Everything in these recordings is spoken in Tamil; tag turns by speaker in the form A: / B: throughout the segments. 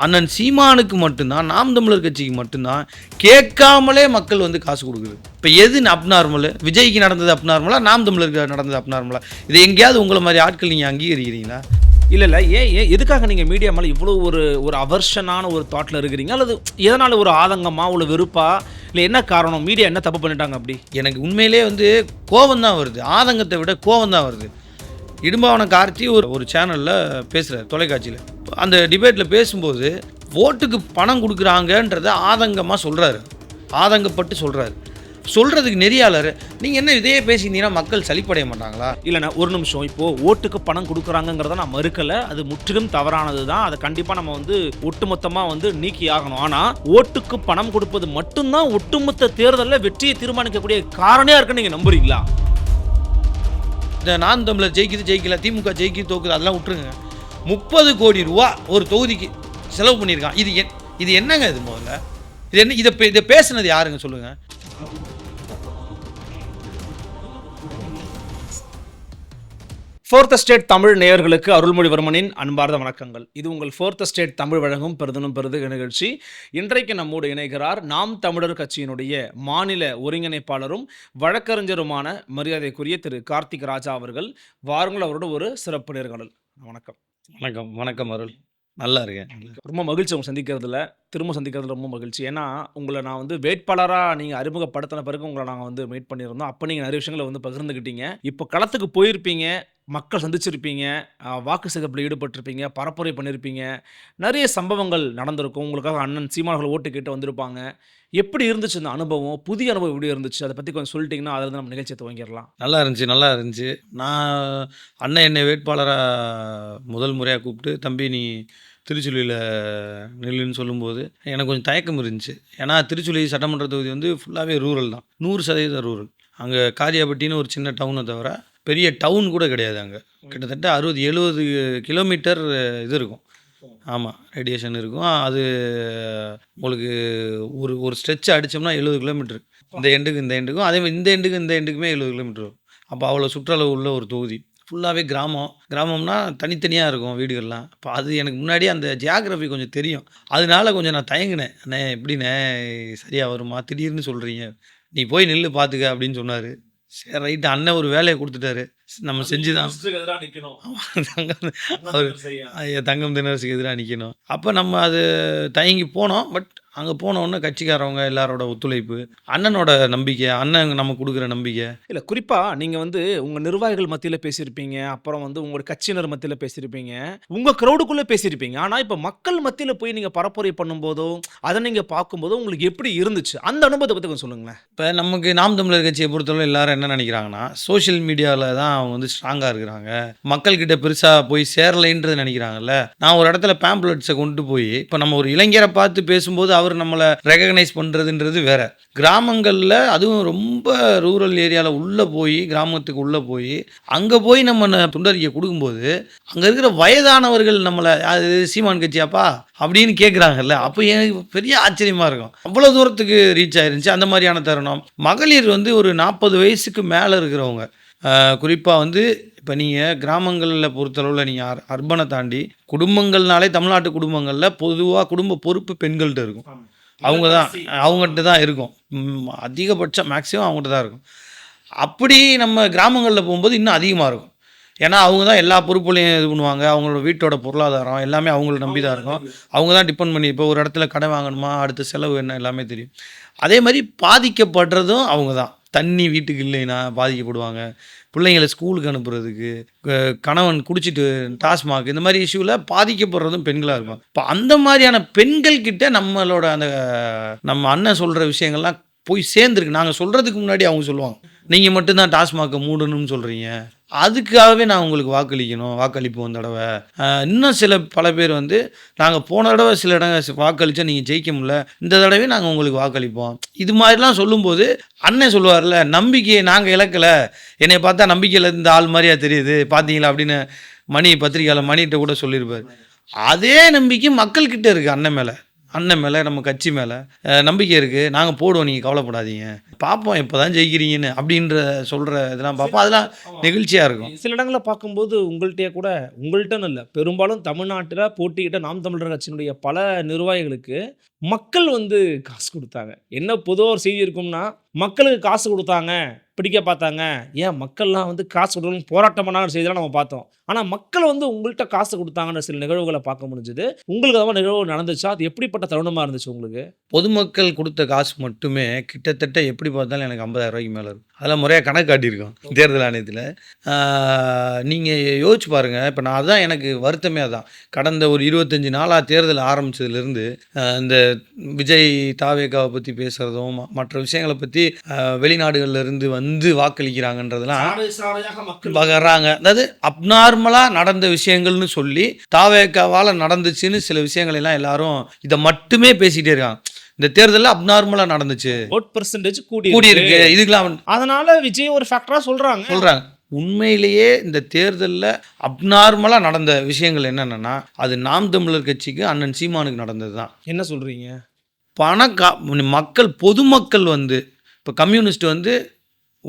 A: அண்ணன் சீமானுக்கு மட்டும்தான், நாம் தமிழர் கட்சிக்கு மட்டும்தான் கேட்காமலே மக்கள் வந்து காசு கொடுக்குது. இப்போ எது அப்நார்மலு? விஜய்க்கு நடந்தது அப்நார்மலா, நாம் தமிழருக்கு நடந்தது அப்நார்மலா? இதை எங்கேயாவது உங்களை மாதிரி ஆட்கள் நீங்கள் அங்கீகரிக்கிறீங்களா?
B: இல்லை ஏன் எதுக்காக நீங்கள் மீடியா மேலே இவ்வளோ ஒரு அவர்ஷனான ஒரு தாட்டில் இருக்கிறீங்க? அல்லது எதனால் ஒரு ஆதங்கமா, ஒரு வெறுப்பா, இல்லை என்ன காரணம்? மீடியா என்ன தப்பு பண்ணிட்டாங்க அப்படி?
A: எனக்கு உண்மையிலே வந்து கோபம் தான் வருது, ஆதங்கத்தை விட கோபம் தான் வருது. இடும்பாவன கார்த்தி ஒரு சேனலில் பேசுகிறார், தொலைக்காட்சியில். அந்த டிபேட்டில் பேசும்போது ஓட்டுக்கு பணம் கொடுக்குறாங்கன்றத ஆதங்கமாக சொல்கிறாரு, ஆதங்கப்பட்டு சொல்கிறாரு. சொல்கிறதுக்கு நெறியாளர், நீங்கள் என்ன இதையே பேசியிருந்தீங்கன்னா மக்கள் சலிப்படைய மாட்டாங்களா?
B: இல்லைண்ணா ஒரு நிமிஷம். இப்போது ஓட்டுக்கு பணம் கொடுக்குறாங்கிறத நான் மறுக்கலை, அது முற்றிலும் தவறானது தான். அதை கண்டிப்பாக நம்ம வந்து ஒட்டுமொத்தமாக வந்து நீக்கி ஆகணும். ஆனால் ஓட்டுக்கு பணம் கொடுப்பது மட்டும்தான் ஒட்டுமொத்த தேர்தலில் வெற்றியை தீர்மானிக்கக்கூடிய காரணியாக இருக்குன்னு நீங்கள் நம்புறீங்களா?
A: இந்த நான் தமிழர் ஜெயிக்குது ஜெயிக்கல, திமுக ஜெயிக்குது தோக்குது, அதெல்லாம் விட்டுருங்க. 30 கோடி ரூபா ஒரு தொகுதிக்கு செலவு பண்ணியிருக்கான். இது என்னங்க? இது முதல்ல இது என்ன? இதை பேசுனது யாருங்க சொல்லுங்க?
B: ஃபோர்த் ஸ்டேட் தமிழ் நேயர்களுக்கு அருள்மொழிவர்மனின் அன்பார்ந்த வணக்கங்கள். இது உங்கள் ஃபோர்த் ஸ்டேட் தமிழ் வழங்கும் பெருதனும் பெருது நிகழ்ச்சி. இன்றைக்கு நம்மோடு இணைகிறார் நாம் தமிழர் கட்சியினுடைய மாநில ஒருங்கிணைப்பாளரும் வழக்கறிஞருமான மரியாதைக்குரிய திரு கார்த்திக் ராஜா அவர்கள். வாருங்கள் அவரோட ஒரு சிறப்பு நேர்காணல். வணக்கம்.
A: வணக்கம். வணக்கம் அருள், நல்லா இருக்கேன்.
B: ரொம்ப மகிழ்ச்சி உங்களை சந்திக்கிறதுல, திரும்ப சந்திக்கிறதுல ரொம்ப மகிழ்ச்சி. ஏன்னா உங்களை நான் வந்து வேட்பாளராக நீங்கள் அறிமுகப்படுத்தின பிறகு உங்களை நாங்கள் வந்து மீட் பண்ணியிருந்தோம். அப்போ நீங்கள் நிறைய விஷயங்களை வந்து பகிர்ந்துக்கிட்டீங்க. இப்போ களத்துக்கு போயிருப்பீங்க, மக்கள் சந்திச்சிருப்பீங்க, வாக்கு சேகரிப்பில் ஈடுபட்டிருப்பீங்க, பரப்புரை பண்ணியிருப்பீங்க, நிறைய சம்பவங்கள் நடந்திருக்கும். உங்களுக்காக அண்ணன் சீமானவர்கள் ஓட்டு கேட்டு வந்திருப்பாங்க. எப்படி இருந்துச்சு இந்த அனுபவம்? புதிய அனுபவம் எப்படி இருந்துச்சு? அதை பற்றி கொஞ்சம் சொல்லிட்டிங்கன்னா அதில் நம்ம நிகழ்ச்சியை துவங்கிடலாம்.
A: நல்லா இருந்துச்சு. நான் அண்ணன் என்னை வேட்பாளராக முதல் முறையாக கூப்பிட்டு, தம்பி நீ திருச்சுழியில் நெல்லுன்னு சொல்லும்போது எனக்கு கொஞ்சம் தயக்கம் இருந்துச்சு. ஏன்னா திருச்சுழி சட்டமன்ற தொகுதி வந்து ஃபுல்லாகவே ரூரல் தான், 100% ரூரல். அங்கே காரியாபட்டின்னு ஒரு சின்ன டவுனை தவிர பெரிய டவுன் கூட கிடையாது. அங்கே கிட்டத்தட்ட 60-70 கிலோமீட்டர் இது இருக்கும். ஆமாம், ரேடியேஷன் இருக்கும். அது உங்களுக்கு ஒரு ஸ்ட்ரெச் அடித்தோம்னா 70 கிலோமீட்டர், இந்த எண்டுக்கும் அதே மாதிரி இந்த எண்டுக்குமே 70 கிலோமீட்டர் வரும். அப்போ அவ்வளோ சுற்றளவு உள்ள ஒரு தொகுதி. ஃபுல்லாகவே கிராமம்னா தனித்தனியாக இருக்கும் வீடுகள்லாம். அப்போ அது எனக்கு முன்னாடியே அந்த ஜியாகிரஃபி கொஞ்சம் தெரியும். அதனால கொஞ்சம் நான் தயங்கினேன். அண்ணே எப்படிண்ணே சரியாக வருமா, திடீர்னு சொல்கிறீங்க, நீ போய் நில்லு பார்த்துக்க அப்படின்னு சொன்னார். சரி ரைட்டு, அண்ணன் ஒரு வேலையை கொடுத்துட்டாரு, நம்ம செஞ்சுதான் தங்கம் தினரசுக்கு எதிராக நிற்கணும். அப்போ நம்ம அது தயங்கி போனோம். பட் அங்கே போனோடனே கட்சிக்காரவங்க எல்லாரோட ஒத்துழைப்பு, அண்ணனோட நம்பிக்கை, அண்ணன் நம்ம கொடுக்குற நம்பிக்கை.
B: இல்லை குறிப்பாக நீங்கள் வந்து உங்கள் நிர்வாகிகள் மத்தியில் பேசியிருப்பீங்க, அப்புறம் வந்து உங்களோட கட்சியினர் மத்தியில் பேசியிருப்பீங்க, உங்கள் க்ரௌடுக்குள்ளே பேசியிருப்பீங்க. ஆனால் இப்போ மக்கள் மத்தியில் போய் நீங்கள் பரப்புரை பண்ணும்போதோ அதை நீங்கள் பார்க்கும்போதோ உங்களுக்கு எப்படி இருந்துச்சு? அந்த அனுபவத்தை பற்றி கொஞ்சம் சொல்லுங்களேன்.
A: இப்போ நமக்கு நாம் தமிழர் கட்சியை பொறுத்தவரை எல்லாரும் என்ன நினைக்கிறாங்கன்னா, சோஷியல் மீடியாவில் தான் அவங்க வந்து ஸ்ட்ராங்காக இருக்கிறாங்க, மக்கள்கிட்ட பெருசாக போய் சேரலைன்றது நினைக்கிறாங்கல்ல. நான் ஒரு இடத்துல பேம்ப்ளெட்ஸை கொண்டு போய் இப்போ நம்ம ஒரு இளைஞரை பார்த்து பேசும்போது அவர் நம்மளை ரெகக்னைஸ் பண்ணுறதுன்றது வேற. கிராமங்களில் அதுவும் ரொம்ப ரூரல் ஏரியாவில் உள்ளே போய், கிராமத்துக்கு உள்ளே போய், அங்கே போய் நம்ம துண்டறிக்கை கொடுக்கும்போது அங்கே இருக்கிற வயதானவர்கள் நம்மளை அது சீமான் கட்சியாப்பா அப்படின்னு கேட்குறாங்கல்ல. அப்போ எனக்கு பெரிய ஆச்சரியமாக இருக்கும். அவ்வளோ தூரத்துக்கு ரீச் ஆயிருந்துச்சு அந்த மாதிரியான தருணம். மகளிர் வந்து ஒரு 40 வயசுக்கு மேலே இருக்கிறவங்க, குறிப்பாக வந்து இப்போ நீங்கள் கிராமங்களில் பொறுத்தளவில் நீங்கள் அர்பனை தாண்டி குடும்பங்கள்னாலே தமிழ்நாட்டு குடும்பங்களில் பொதுவாக குடும்ப பொறுப்பு பெண்கள்கிட்ட இருக்கும். அவங்ககிட்ட தான் இருக்கும். அதிகபட்சம் மேக்ஸிமம் அவங்ககிட்ட தான் இருக்கும். அப்படி நம்ம கிராமங்களில் போகும்போது இன்னும் அதிகமாக இருக்கும். ஏன்னா அவங்க தான் எல்லா பொறுப்புலையும் இது பண்ணுவாங்க. அவங்களோட வீட்டோட பொருளாதாரம் எல்லாமே அவங்கள நம்பி தான் இருக்கும். அவங்க தான் டிபெண்ட் பண்ணி, இப்போ ஒரு இடத்துல கடை வாங்கணுமா, அடுத்த செலவு என்ன, எல்லாமே தெரியும். அதே மாதிரி பாதிக்கப்படுறதும் அவங்க தான். தண்ணி வீட்டுக்கு இல்லைன்னா பாதிக்கப்படுவாங்க. பிள்ளைங்களை ஸ்கூலுக்கு அனுப்புறதுக்கு, கணவன் குடிச்சிட்டு டாஸ்மாக், இந்த மாதிரி இஷ்யூவில் பாதிக்கப்படுறதும் பெண்களாக இருக்கும். இப்போ அந்த மாதிரியான பெண்கள்கிட்ட நம்மளோட நம்ம அண்ணன் சொல்கிற விஷயங்கள்லாம் போய் சேர்ந்துருக்கு. நாங்கள் சொல்கிறதுக்கு முன்னாடி அவங்க சொல்லுவாங்க, நீங்கள் மட்டும்தான் டாஸ்மாகை மூடணும்னு சொல்கிறீங்க, அதுக்காகவே நான் உங்களுக்கு வாக்களிப்போம் தடவை. இன்னும் பல பேர் வந்து நாங்கள் போன தடவை சில இடங்கள் வாக்களித்தா நீங்கள் ஜெயிக்க முடியல, இந்த தடவை நாங்கள் உங்களுக்கு வாக்களிப்போம், இது மாதிரிலாம் சொல்லும்போது அண்ணன் சொல்லுவார்ல, நம்பிக்கையை நாங்கள் இழக்கலை, என்னை பார்த்தா நம்பிக்கையில் இந்த ஆள் மாதிரியா தெரியுது பார்த்தீங்களா அப்படின்னு பத்திரிகையாளர் மணிகிட்ட கூட சொல்லியிருப்பார். அதே நம்பிக்கை மக்கள்கிட்ட இருக்குது அண்ணன் மேலே. அண்ணன் மேலே நம்ம கட்சி மேலே நம்பிக்கை இருக்குது, நாங்கள் போடுவோம், நீங்கள் கவலைப்படாதீங்க, பார்ப்போம் இப்போ தான் ஜெயிக்கிறீங்கன்னு அப்படின்ற சொல்கிற இதெல்லாம் பார்ப்போம். அதெல்லாம் நெகிழ்ச்சியாக இருக்கும்.
B: சில இடங்களில் பார்க்கும்போது உங்கள்கிட்டயே கூட உங்கள்கிட்டன்னு இல்லை, பெரும்பாலும் தமிழ்நாட்டில் போட்டியிட்ட நாம் தமிழர் கட்சியினுடைய பல நிர்வாகிகளுக்கு மக்கள் வந்து காசு கொடுத்தாங்க. என்ன பொதுவாக ஒரு செய்தி இருக்கும்னா, மக்களுக்கு காசு கொடுத்தாங்க, பிடிக்க பார்த்தாங்க. ஏன் மக்கள்லாம் வந்து காசு கொடுக்கணும்னு போராட்டம் பண்ணாங்க செய்திலாம் நம்ம பார்த்தோம். ஆனால் மக்கள் வந்து உங்கள்கிட்ட காசு கொடுத்தாங்கன்ற சில நிகழ்வுகளை பார்க்க முடிஞ்சுது. உங்களுக்கு அந்த மாதிரி நிகழ்வு நடந்துச்சா? அது எப்படிப்பட்ட தருணமாக இருந்துச்சு உங்களுக்கு?
A: பொதுமக்கள் கொடுத்த காசு மட்டுமே கிட்டத்தட்ட எப்படி பார்த்தாலும் எனக்கு 50,000 ரூபாய்க்கு மேலே இருக்கும். அதெல்லாம் முறையாக கணக்கு காட்டியிருக்கோம் தேர்தல் ஆணையத்தில். நீங்கள் யோசிச்சு பாருங்கள். இப்போ நான் அதுதான் எனக்கு வருத்தமே அதான். கடந்த ஒரு 25 நாளாக தேர்தல் ஆரம்பித்ததுலேருந்து இந்த விஜய் தாவேகாவை பற்றி பேசுகிறதும் மற்ற விஷயங்களை பற்றி வெளிநாடுகளில் இருந்து வந்து வாக்களிக்கிறாங்கன்றதெல்லாம் வர்றாங்க. அதாவது அப்நார்மலாக நடந்த விஷயங்கள்னு சொல்லி தாவேகாவால் நடந்துச்சுன்னு சில விஷயங்கள் எல்லாம் எல்லாரும் இதை மட்டுமே பேசிகிட்டே இருக்காங்க. இந்த தேர்தலில் அப்நார்மலாக நடந்துச்சு,
B: ஓட் பெர்சன்டேஜ் கூடி
A: இருக்கு, இதுக்கெல்லாம்
B: அதனால விஜய் ஒரு ஃபேக்டரா சொல்றாங்க.
A: உண்மையிலேயே இந்த தேர்தலில் அப்நார்மலாக நடந்த விஷயங்கள் என்னென்னா, அது நாம் தமிழர் கட்சிக்கு அண்ணன் சீமானுக்கு நடந்தது தான்.
B: என்ன சொல்றீங்க?
A: மக்கள் பொதுமக்கள் வந்து இப்போ கம்யூனிஸ்ட் வந்து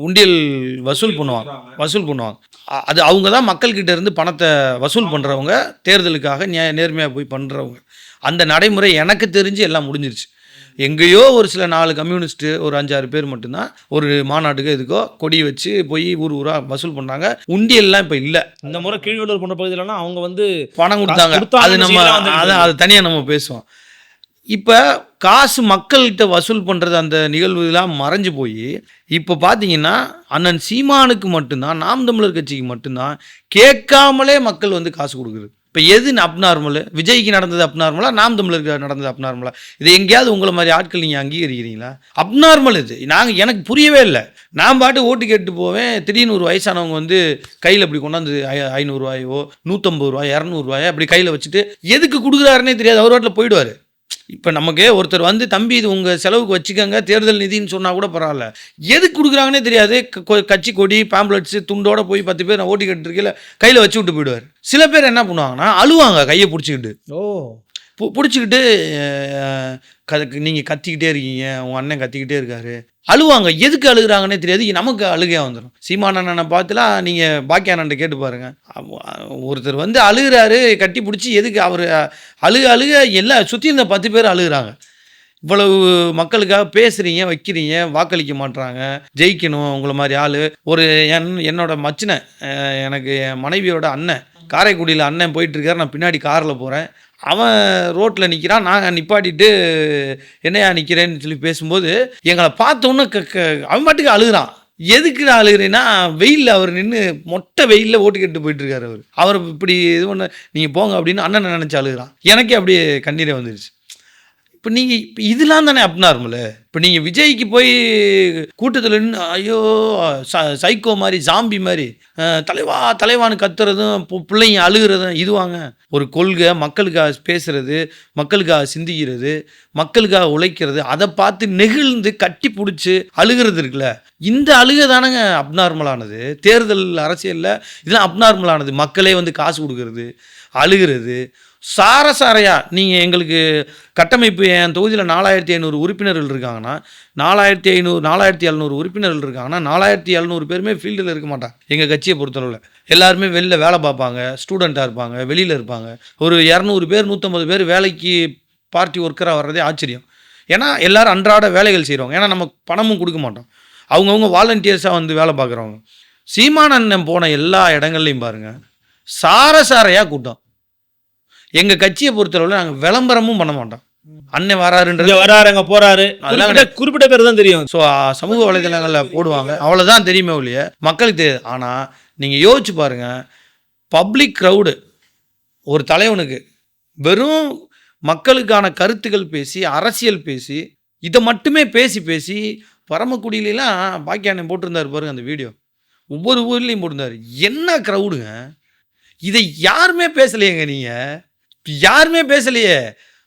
A: உண்டியல் வசூல் பண்ணுவாங்க. அது அவங்க தான் மக்கள்கிட்ட இருந்து பணத்தை வசூல் பண்ணுறவங்க, தேர்தலுக்காக நேர்மையாக போய் பண்ணுறவங்க. அந்த நடைமுறை எனக்கு தெரிஞ்சு எல்லாம் முடிஞ்சிருச்சு. எங்கேயோ ஒரு சில 4 கம்யூனிஸ்ட்டு ஒரு 5-6 பேர் மட்டும்தான் ஒரு மாநாட்டுக்கு எதுக்கோ கொடி வச்சு போய் ஊராக வசூல் பண்ணுறாங்க. உண்டியல்லாம் இப்போ இல்லை.
B: இந்த முறை கீழ்வள்ளூர் போன்ற பகுதியிலனா அவங்க வந்து
A: பணம் கொடுத்தாங்க. அது நம்ம அது தனியாக நம்ம பேசுவோம். இப்போ காசு மக்கள்கிட்ட வசூல் பண்ணுறது அந்த நிகழ்வுலாம் மறைஞ்சு போய் இப்போ பார்த்தீங்கன்னா அண்ணன் சீமானுக்கு மட்டும்தான், நாம் தமிழர் கட்சிக்கு மட்டும்தான் கேட்காமலே மக்கள் வந்து காசு கொடுக்குறது. இப்போ எது அப்நார்மலு? விஜய்க்கு நடந்தது அப்நார்மலா, நாம் தமிழருக்கு நடந்தது அப்நார்மலா? இது எங்கேயாவது உங்களை மாதிரி ஆட்கள் நீங்கள் அங்கீகரிக்கிறீங்களா? அப்நார்மல் இது. எனக்கு புரியவே இல்லை. நான் பாட்டு ஓட்டு கேட்டு போவேன், திடீர்னு ஒரு வயசானவங்க வந்து கையில் அப்படி கொண்டாந்து 500 ரூபாயோ 150 ரூபாய் 200 ரூபாயோ அப்படி கையில் வச்சுட்டு எதுக்கு கொடுக்குறாருன்னே தெரியாது, அவர் வாட்டில் போயிடுவார். இப்போ நமக்கு ஒருத்தர் வந்து தம்பி இது உங்கள் செலவுக்கு வச்சுக்கோங்க தேர்தல் நிதின்னு சொன்னால் கூட பரவாயில்ல, எதுக்கு கொடுக்குறாங்கன்னே தெரியாது. கட்சி கொடி பேம்ப்ளெட்ஸு துண்டோட போய் 10 பேர் நான் ஓட்டி கட்டிருக்கல கையில் வச்சு விட்டு போயிடுவார். சில பேர் என்ன பண்ணுவாங்கன்னா அழுவாங்க கையை பிடிச்சிக்கிட்டு. பிடிச்சிக்கிட்டு நீங்கள் கத்திக்கிட்டே இருக்கீங்க, உங்கள் அண்ணன் கத்திக்கிட்டே இருக்காரு, அழுவாங்க. எதுக்கு அழுகுறாங்கன்னே தெரியாது. நமக்கு அழுகையாக வந்துடும். சீமானண்ணனை பார்த்துலாம் நீங்கள் பாக்கியானன்ட்ட கேட்டு பாருங்கள். ஒருத்தர் வந்து அழுகிறாரு கட்டி பிடிச்சி, எதுக்கு அவர் அழுக எல்லாம் சுற்றி இருந்த 10 பேர் அழுகுறாங்க. இவ்வளவு மக்களுக்காக பேசுகிறீங்க வைக்கிறீங்க, வாக்களிக்க மாட்டுறாங்க. ஜெயிக்கணும் உங்களை மாதிரி ஆள். ஒரு என்னோட மச்சினை, எனக்கு என் மனைவியோட அண்ணன் காரைக்குடியில் அண்ணன் போயிட்டுருக்காரு, நான் பின்னாடி காரில் போகிறேன், அவன் ரோட்டில் நிற்கிறான், நான் நிப்பாட்டிட்டு என்னையா நிற்கிறேன்னு சொல்லி பேசும்போது எங்களை பார்த்தோன்னே அவன் பாட்டுக்கு அழுகிறான். எதுக்கு நான் அழுகிறேன்னா, வெயிலில் அவர் நின்று மொட்டை வெயிலில் ஓட்டு கேட்டு போயிட்டுருக்காரு. அவர் இப்படி இது பண்ண நீங்கள் போங்க அப்படின்னு அண்ணனை நினச்சி அழுகிறான். எனக்கே அப்படியே கண்ணீரே வந்துருச்சு. இப்போ நீங்கள் இப்போ இதெல்லாம் தானே அப்நார்மலு. இப்போ நீங்கள் விஜய்க்கு போய் கூட்டத்தில் நின்று ஐயோ சைக்கோ மாதிரி ஜாம்பி மாதிரி தலைவான்னு கத்துறதும் பிள்ளைங்க அழுகிறதும் இதுவாங்க. ஒரு கொள்கை மக்களுக்காக பேசுகிறது, மக்களுக்காக சிந்திக்கிறது, மக்களுக்காக உழைக்கிறது, அதை பார்த்து நெகிழ்ந்து கட்டி பிடிச்சி அழுகிறது இருக்குல்ல, இந்த அழுகை தானங்க அப்நார்மலானது. தேர்தல் அரசியலில் இதெல்லாம் அப்நார்மலானது. மக்களே வந்து காசு கொடுக்கறது, அழுகிறது, சாரையா. நீங்கள் எங்களுக்கு கட்டமைப்பு என் தொகுதியில் 4500 உறுப்பினர்கள் இருக்காங்கன்னா, 4700 உறுப்பினர்கள் இருக்காங்கன்னா 4700 பேருமே ஃபீல்டில் இருக்க மாட்டாங்க. எங்கள் கட்சியை பொறுத்தளவில் எல்லாருமே வெளில வேலை பார்ப்பாங்க, ஸ்டூடெண்ட்டாக இருப்பாங்க, வெளியில் இருப்பாங்க. ஒரு 200 பேர் 150 பேர் வேலைக்கு பார்ட்டி ஒர்க்கராக வர்றதே ஆச்சரியம். ஏன்னா எல்லோரும் அன்றாட வேலைகள் செய்கிறவங்க. ஏன்னா நம்ம பணமும் கொடுக்க மாட்டோம், அவங்கவுங்க வாலண்டியர்ஸாக வந்து வேலை பார்க்குறவங்க. சீமானண்ணன் போன எல்லா இடங்கள்லையும் பாருங்கள் சாரையாக கூட்டம். எங்கள் கட்சியை பொறுத்தளவில் நாங்கள் விளம்பரமும் பண்ண மாட்டோம். அண்ணன் வராருங்க போறாரு அதெல்லாம் குறிப்பிட்ட பேர் தான் தெரியும். ஸோ சமூக வலைதளங்களில் போடுவாங்க, அவ்வளோதான் தெரியுமே ஒழிய மக்களுக்கு தெரியாது. ஆனால் நீங்கள் யோசிச்சு பாருங்கள், பப்ளிக் க்ரௌடு ஒரு தலைவனுக்கு வெறும் மக்களுக்கான கருத்துக்கள் பேசி, அரசியல் பேசி, இதை மட்டுமே பேசி பரமக்குடியிலாம் பாக்கியானன் போட்டிருந்தார் பாருங்க அந்த வீடியோ, ஒவ்வொரு ஊர்லேயும் போட்டிருந்தார். என்ன க்ரௌடுங்க, இதை யாருமே பேசலையேங்க. நீங்கள் யாருமே பேசலையே.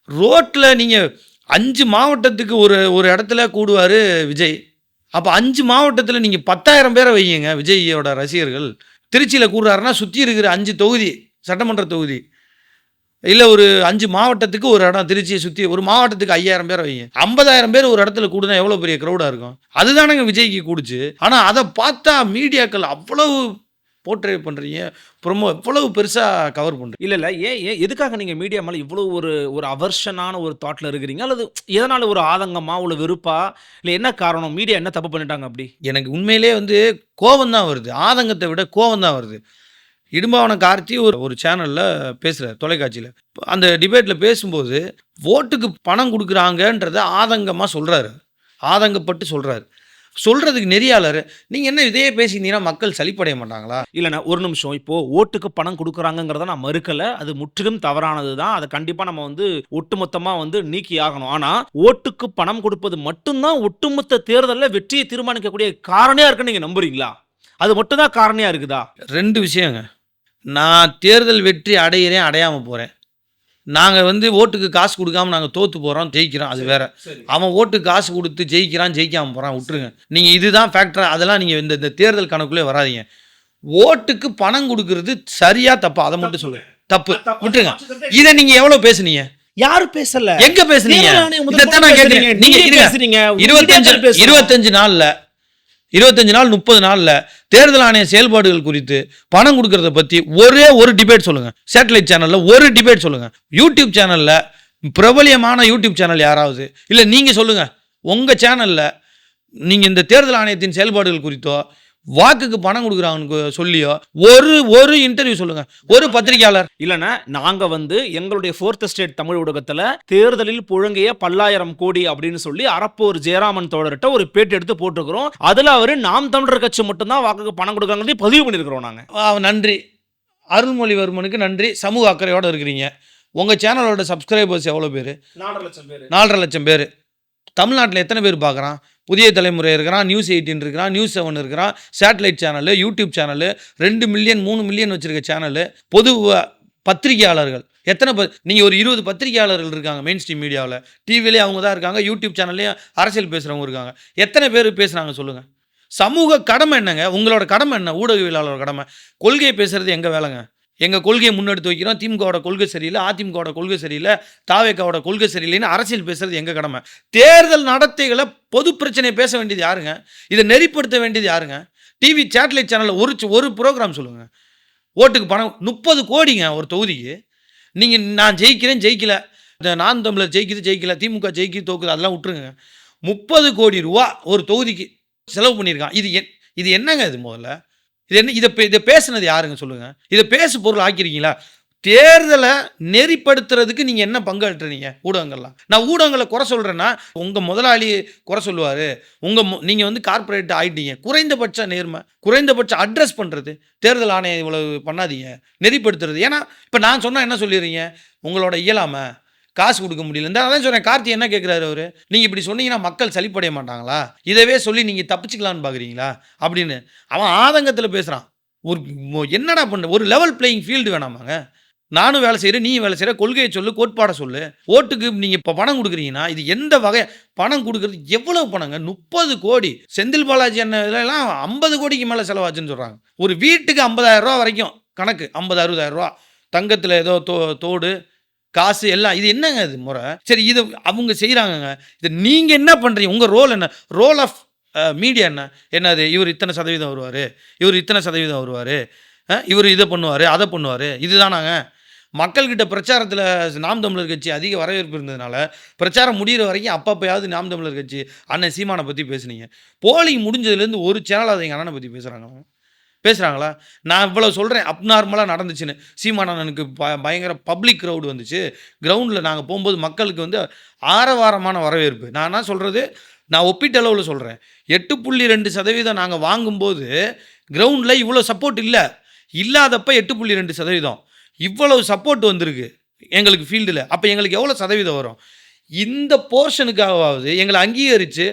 A: ரோட்டில் நீங்கள் 5 மாவட்டத்துக்கு ஒரு இடத்துல கூடுவார் விஜய். அப்போ 5 மாவட்டத்தில் நீங்கள் 10,000 பேரை வையுங்க விஜயோட ரசிகர்கள். திருச்சியில் கூடுறாருன்னா சுற்றி இருக்கிற 5 தொகுதி சட்டமன்ற தொகுதி இல்ல ஒரு 5 மாவட்டத்துக்கு ஒரு இடம், திருச்சியை சுத்தி ஒரு மாவட்டத்துக்கு 5000 பேர் வைங்க. 50,000 பேர் ஒரு இடத்துல கூடுனா எவ்வளவு பெரிய கிரவுடா இருக்கும்? அதுதானங்க விஜய்க்கு கூடுச்சு. ஆனா அத பார்த்தா மீடியாக்கள் அவ்வளவு போர்ட்ரே பண்றீங்க. எவ்வளவு பெருசா கவர் பண்றீங்க.
B: இல்ல, இல்ல. ஏன் ஏன் எதுக்காக நீங்க மீடியா மேல இவ்வளவு ஒரு ஒரு அவர்ஷனான ஒரு தாட்ல இருக்கிறீங்க? அல்லது எதனால ஒரு ஆதங்கமா, ஒரு வெறுப்பா? இல்ல என்ன காரணம்? மீடியா என்ன தப்பு பண்ணிட்டாங்க அப்படி?
A: எனக்கு உண்மையிலேயே கோவம் தான் வருது. ஆதங்கத்த விட கோவம் தான் வருது. இடும்பாவனம் கார்த்தி ஒரு ஒரு சேனல்ல பேசுறாரு, தொலைக்காட்சியில. அந்த டிபேட்ல பேசும்போது, ஓட்டுக்கு பணம் குடுக்குறாங்கன்றத ஆதங்கமா சொல்றாரு. ஆதங்கப்பட்டு சொல்றாரு. சொல்றதுக்கு நெறியாளரு, நீங்க என்ன இதையே பேசியிருந்தீங்கன்னா மக்கள் சலிப்படைய மாட்டாங்களா?
B: இல்லண்ணா, ஒரு நிமிஷம். இப்போ ஓட்டுக்கு பணம் குடுக்குறாங்கங்கிறத நான் மறுக்கல. அது முற்றிலும் தவறானது தான். அத கண்டிப்பா நம்ம ஒட்டுமொத்தமா நீக்கி ஆகணும். ஆனா, ஓட்டுக்கு பணம் கொடுப்பது மட்டும் தான் ஒட்டுமொத்த தேர்தல்ல வெற்றியை தீர்மானிக்கக்கூடிய காரணியா இருக்குன்னு நீங்க நம்புறீங்களா? அது மட்டும் தான் காரணியா இருக்குதா?
A: 2 விஷயங்க. நான் தேர்தல் வெற்றி அடையிறேன், அடையாம போறேன். நாங்க ஓட்டுக்கு காசு குடுக்காம நாங்க தோத்து போறோம், ஜெயிக்கிறோம். அது வேற.
B: சரி.
A: அவன் ஓட்டுக்கு காசு குடுத்து ஜெயிக்கிறான், ஜெயிக்காம போறான் விட்டுருங்க. நீங்க இதுதான் ஃபேக்டரா அதெல்லாம் நீங்க இந்த இந்த தேர்தல் கணக்குள்ளே வராதீங்க. ஓட்டுக்கு பணம் குடுக்குறது சரியா தப்பா? அத மட்டும் சொல்லுங்க. தப்பு. விட்டுருங்க. இத நீங்க எவ்வளவு பேசுனீங்க?
B: யாரு பேசல?
A: எங்க பேசுனீங்க?
B: தேர்தல் ஆணையம்
A: இதத்தான் நான் கேக்குறேன். நீங்க இருங்க.
B: பேசுறீங்க.
A: 25 நாள்ல 25 நாள் 30 நாள்ல தேர்தல் ஆணைய செயல்பாடுகள் குறித்து பணம் கொடுக்கறத பத்தி ஒரே ஒரு டிபேட் சொல்லுங்க. சேட்டலைட் சேனல்ல ஒரு டிபேட் சொல்லுங்க. யூடியூப் சேனல்ல பிரபலியமான யூடியூப் சேனல் யாராவது இல்ல நீங்க சொல்லுங்க. உங்க சேனல்ல நீங்க இந்த தேர்தல் ஆணையத்தின் செயல்பாடுகள் குறித்தோ வாக்குக்கு பணம் கொடுக்குறாங்கன்னு சொல்லியோ ஒரு இன்டர்வியூ சொல்லுங்க. ஒரு பத்திரிகையாளர்
B: இல்லண்ணா, நாங்க எங்களுடைய 4th ஸ்டேட் தமிழ் ஊடகத்துல தேர்தலில் புழங்கிய 10,000 கோடி அப்படின்னு சொல்லி அரப்போர் ஜெயராமன் தோழர்கிட்ட ஒரு பேட்டி எடுத்து போட்டிருக்கிறோம். அதுல அவரு நாம் தமிழர் கட்சி மட்டும்தான் வாக்குக்கு பணம் கொடுக்குறாங்கன்னு பதிவு பண்ணிருக்கிறோம் நாங்க.
A: நன்றி. அருள்மொழிவர்மனுக்கு நன்றி. சமூக அக்கறையோட இருக்கிறீங்க. உங்க சேனலோட சப்ஸ்கிரைபர்ஸ் எவ்வளவு பேரு? 4.5 லட்சம் பேரு. தமிழ்நாட்டில் எத்தனை பேர் பார்க்குறான்? புதிய தலைமுறை இருக்கிறான், நியூஸ் 18 இருக்கிறான், நியூஸ் 7 இருக்கிறான், satellite channel, YouTube channel, 2 million 3 million வச்சிருக்க சேனலு, பொது பத்திரிகையாளர்கள் எத்தனை நீங்கள் ஒரு 20 பத்திரிகையாளர்கள் இருக்காங்க மெயின் ஸ்ட்ரீம் மீடியாவில். டிவிலே அவங்க தான் இருக்காங்க, யூடியூப் சேனல்லையும் அரசியல் பேசுகிறவங்க இருக்காங்க. எத்தனை பேர் பேசுகிறாங்க சொல்லுங்கள். சமூக கடமை என்னங்க? உங்களோட கடமை என்ன? ஊடகவியலாளர் கடமை. கொள்கையை பேசுகிறது எங்கள் வேலைங்க. எங்கள் கொள்கையை முன்னெடுத்து வைக்கிறோம். திமுகவோட கொள்கை சரியில்லை, அதிமுகவோட கொள்கை சரியில்லை, தாவேக்காவோட கொள்கை சரியில்லைன்னு அரசியல் பேசுறது எங்கள் கடமை. தேர்தல் நடத்தைகளை பொது பிரச்சனையை பேச வேண்டியது யாருங்க? இதை நெறிப்படுத்த வேண்டியது யாருங்க? டிவி சேட்டலைட் சேனலில் ஒரு ப்ரோக்ராம் சொல்லுங்கள். ஓட்டுக்கு பணம் 30 கோடிங்க ஒரு தொகுதிக்கு. நீங்கள் நான் ஜெயிக்கிறேன் ஜெயிக்கல, நான் தமிழர் ஜெயிக்குது ஜெயிக்கல, திமுக ஜெயிக்குது தோக்குது அதெல்லாம் விட்டுருங்க. 30 கோடி ரூபா ஒரு தொகுதிக்கு செலவு பண்ணியிருக்கான். இது என்னங்க? இது முதல்ல இது என்ன? இதை பேசுனது யாருங்க சொல்லுங்க? இதை பேசு பொருள் ஆக்கிருக்கீங்களா? தேர்தலை நெறிப்படுத்துறதுக்கு நீங்க என்ன பங்காற்றுறீங்க? ஊடகங்கள்லாம். நான் ஊடகங்களை குறை சொல்றேன்னா உங்க முதலாளி குறை சொல்லுவாரு. நீங்க கார்பரேட் ஆயிட்டீங்க. குறைந்தபட்ச நேர்மை, குறைந்தபட்ச அட்ரஸ் பண்றது. தேர்தல் ஆணையம் இவ்வளவு பண்ணாதீங்க, நெறிப்படுத்துறது. ஏன்னா இப்ப நான் சொன்னா என்ன சொல்லிடுறீங்க? உங்களோட இயலாமை, காசு கொடுக்க முடியல. அதான் சொன்னேன். கார்த்தி என்ன கேட்குறாரு அவரு? நீங்கள் இப்படி சொன்னீங்கன்னா மக்கள் சலிப்படைய மாட்டாங்களா? இதவே சொல்லி நீங்கள் தப்பிச்சுக்கலான்னு பார்க்குறீங்களா அப்படின்னு அவன் ஆதங்கத்தில் பேசுகிறான். என்னடா பண்ண ஒரு லெவல் பிளேயிங் ஃபீல்டு வேணாமாங்க? நானும் வேலை செய்கிறேன், நீயும் வேலை செய்கிற, கொள்கையை சொல்லு, கோட்பாடை சொல்லு. ஓட்டுக்கு நீங்கள் இப்போ பணம் கொடுக்குறீங்கன்னா இது எந்த வகை பணம் கொடுக்குறது? எவ்வளவு பணங்க? 30 கோடி. செந்தில் பாலாஜி அண்ணெல்லாம் 50 கோடிக்கு மேலே செலவாச்சுன்னு சொல்கிறாங்க. ஒரு வீட்டுக்கு 50,000 ரூபா வரைக்கும் கணக்கு. 50-60,000 ரூபா தங்கத்தில் ஏதோ தோடு காசு எல்லாம். இது என்னங்க இது முறை? சரி, இது அவங்க செய்கிறாங்கங்க. இது நீங்கள் என்ன பண்ணுறீங்க? உங்கள் ரோல் என்ன? ரோல் ஆஃப் மீடியா என்னது? இவர் இத்தனை சதவீதம் வருவார், இவர் இத்தனை சதவீதம் வருவார், இவர் இதை பண்ணுவார், அதை பண்ணுவார். இதுதானாங்க? மக்கள்கிட்ட பிரச்சாரத்தில் நாம் தமிழர் கட்சி அதிக வரவேற்பு இருந்ததுனால பிரச்சாரம் முடிகிற வரைக்கும் அப்பப்போயாவது நாம் தமிழர் கட்சி அண்ணன் சீமானை பற்றி பேசுனீங்க. போலிங் முடிஞ்சதுலேருந்து ஒரு சேனல் அதை எங்கள் அண்ணனை பற்றி பேசுகிறாங்களா? நான் இவ்வளோ சொல்கிறேன் அப்நார்மலாக நடந்துச்சுன்னு. சீமானனுக்கு பயங்கர பப்ளிக் க்ரௌடு வந்துச்சு. கிரவுண்டில் நாங்கள் போகும்போது மக்களுக்கு ஆரவாரமான வரவேற்பு. நான் என்ன சொல்கிறது, நான் ஒப்பீட்டளவில் சொல்கிறேன். 8.2% நாங்கள் வாங்கும்போது கிரவுண்டில் இவ்வளோ சப்போர்ட் இல்லை. இல்லாதப்ப 8.2% இவ்வளவு சப்போர்ட் வந்திருக்கு எங்களுக்கு ஃபீல்டில். அப்போ எங்களுக்கு எவ்வளோ சதவீதம் வரும்? இந்த போர்ஷனுக்காகவாவது எங்களை அங்கீகரித்து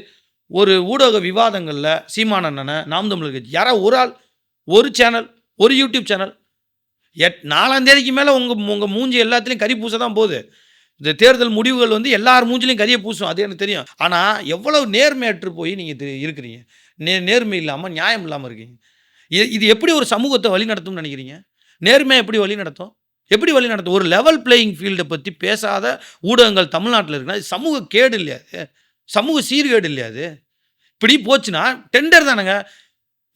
A: ஒரு ஊடக விவாதங்களில் சீமான் அண்ணனை, நாம் தமிழர் கட்சி யாராவது ஒரு ஆள், ஒரு சேனல், ஒரு யூடியூப் சேனல் 4ஆம் தேதிக்கு மேலே உங்கள் மூஞ்சி எல்லாத்துலேயும் கறி பூச தான் போகுது. இந்த தேர்தல் முடிவுகள் எல்லார் மூஞ்சிலையும் கறியை பூசும், அது எனக்கு தெரியும். ஆனால் எவ்வளவு நேர்மையற்று போய் நீங்கள் இருக்கிறீங்க. நேர்மை இல்லாமல், நியாயம் இல்லாமல் இருக்கீங்க. இது எப்படி ஒரு சமூகத்தை வழி நடத்தும்னு நினைக்கிறீங்க? நேர்மையை எப்படி வழி நடத்தும்? எப்படி வழி நடத்தும்? ஒரு லெவல் பிளேயிங் ஃபீல்டை பற்றி பேசாத ஊடகங்கள் தமிழ்நாட்டில் இருக்குன்னா இது சமூக கேடு இல்லையா? அது சமூக சீர்கேடு இல்லையா? அது இப்படி போச்சுன்னா டெண்டர் தானேங்க.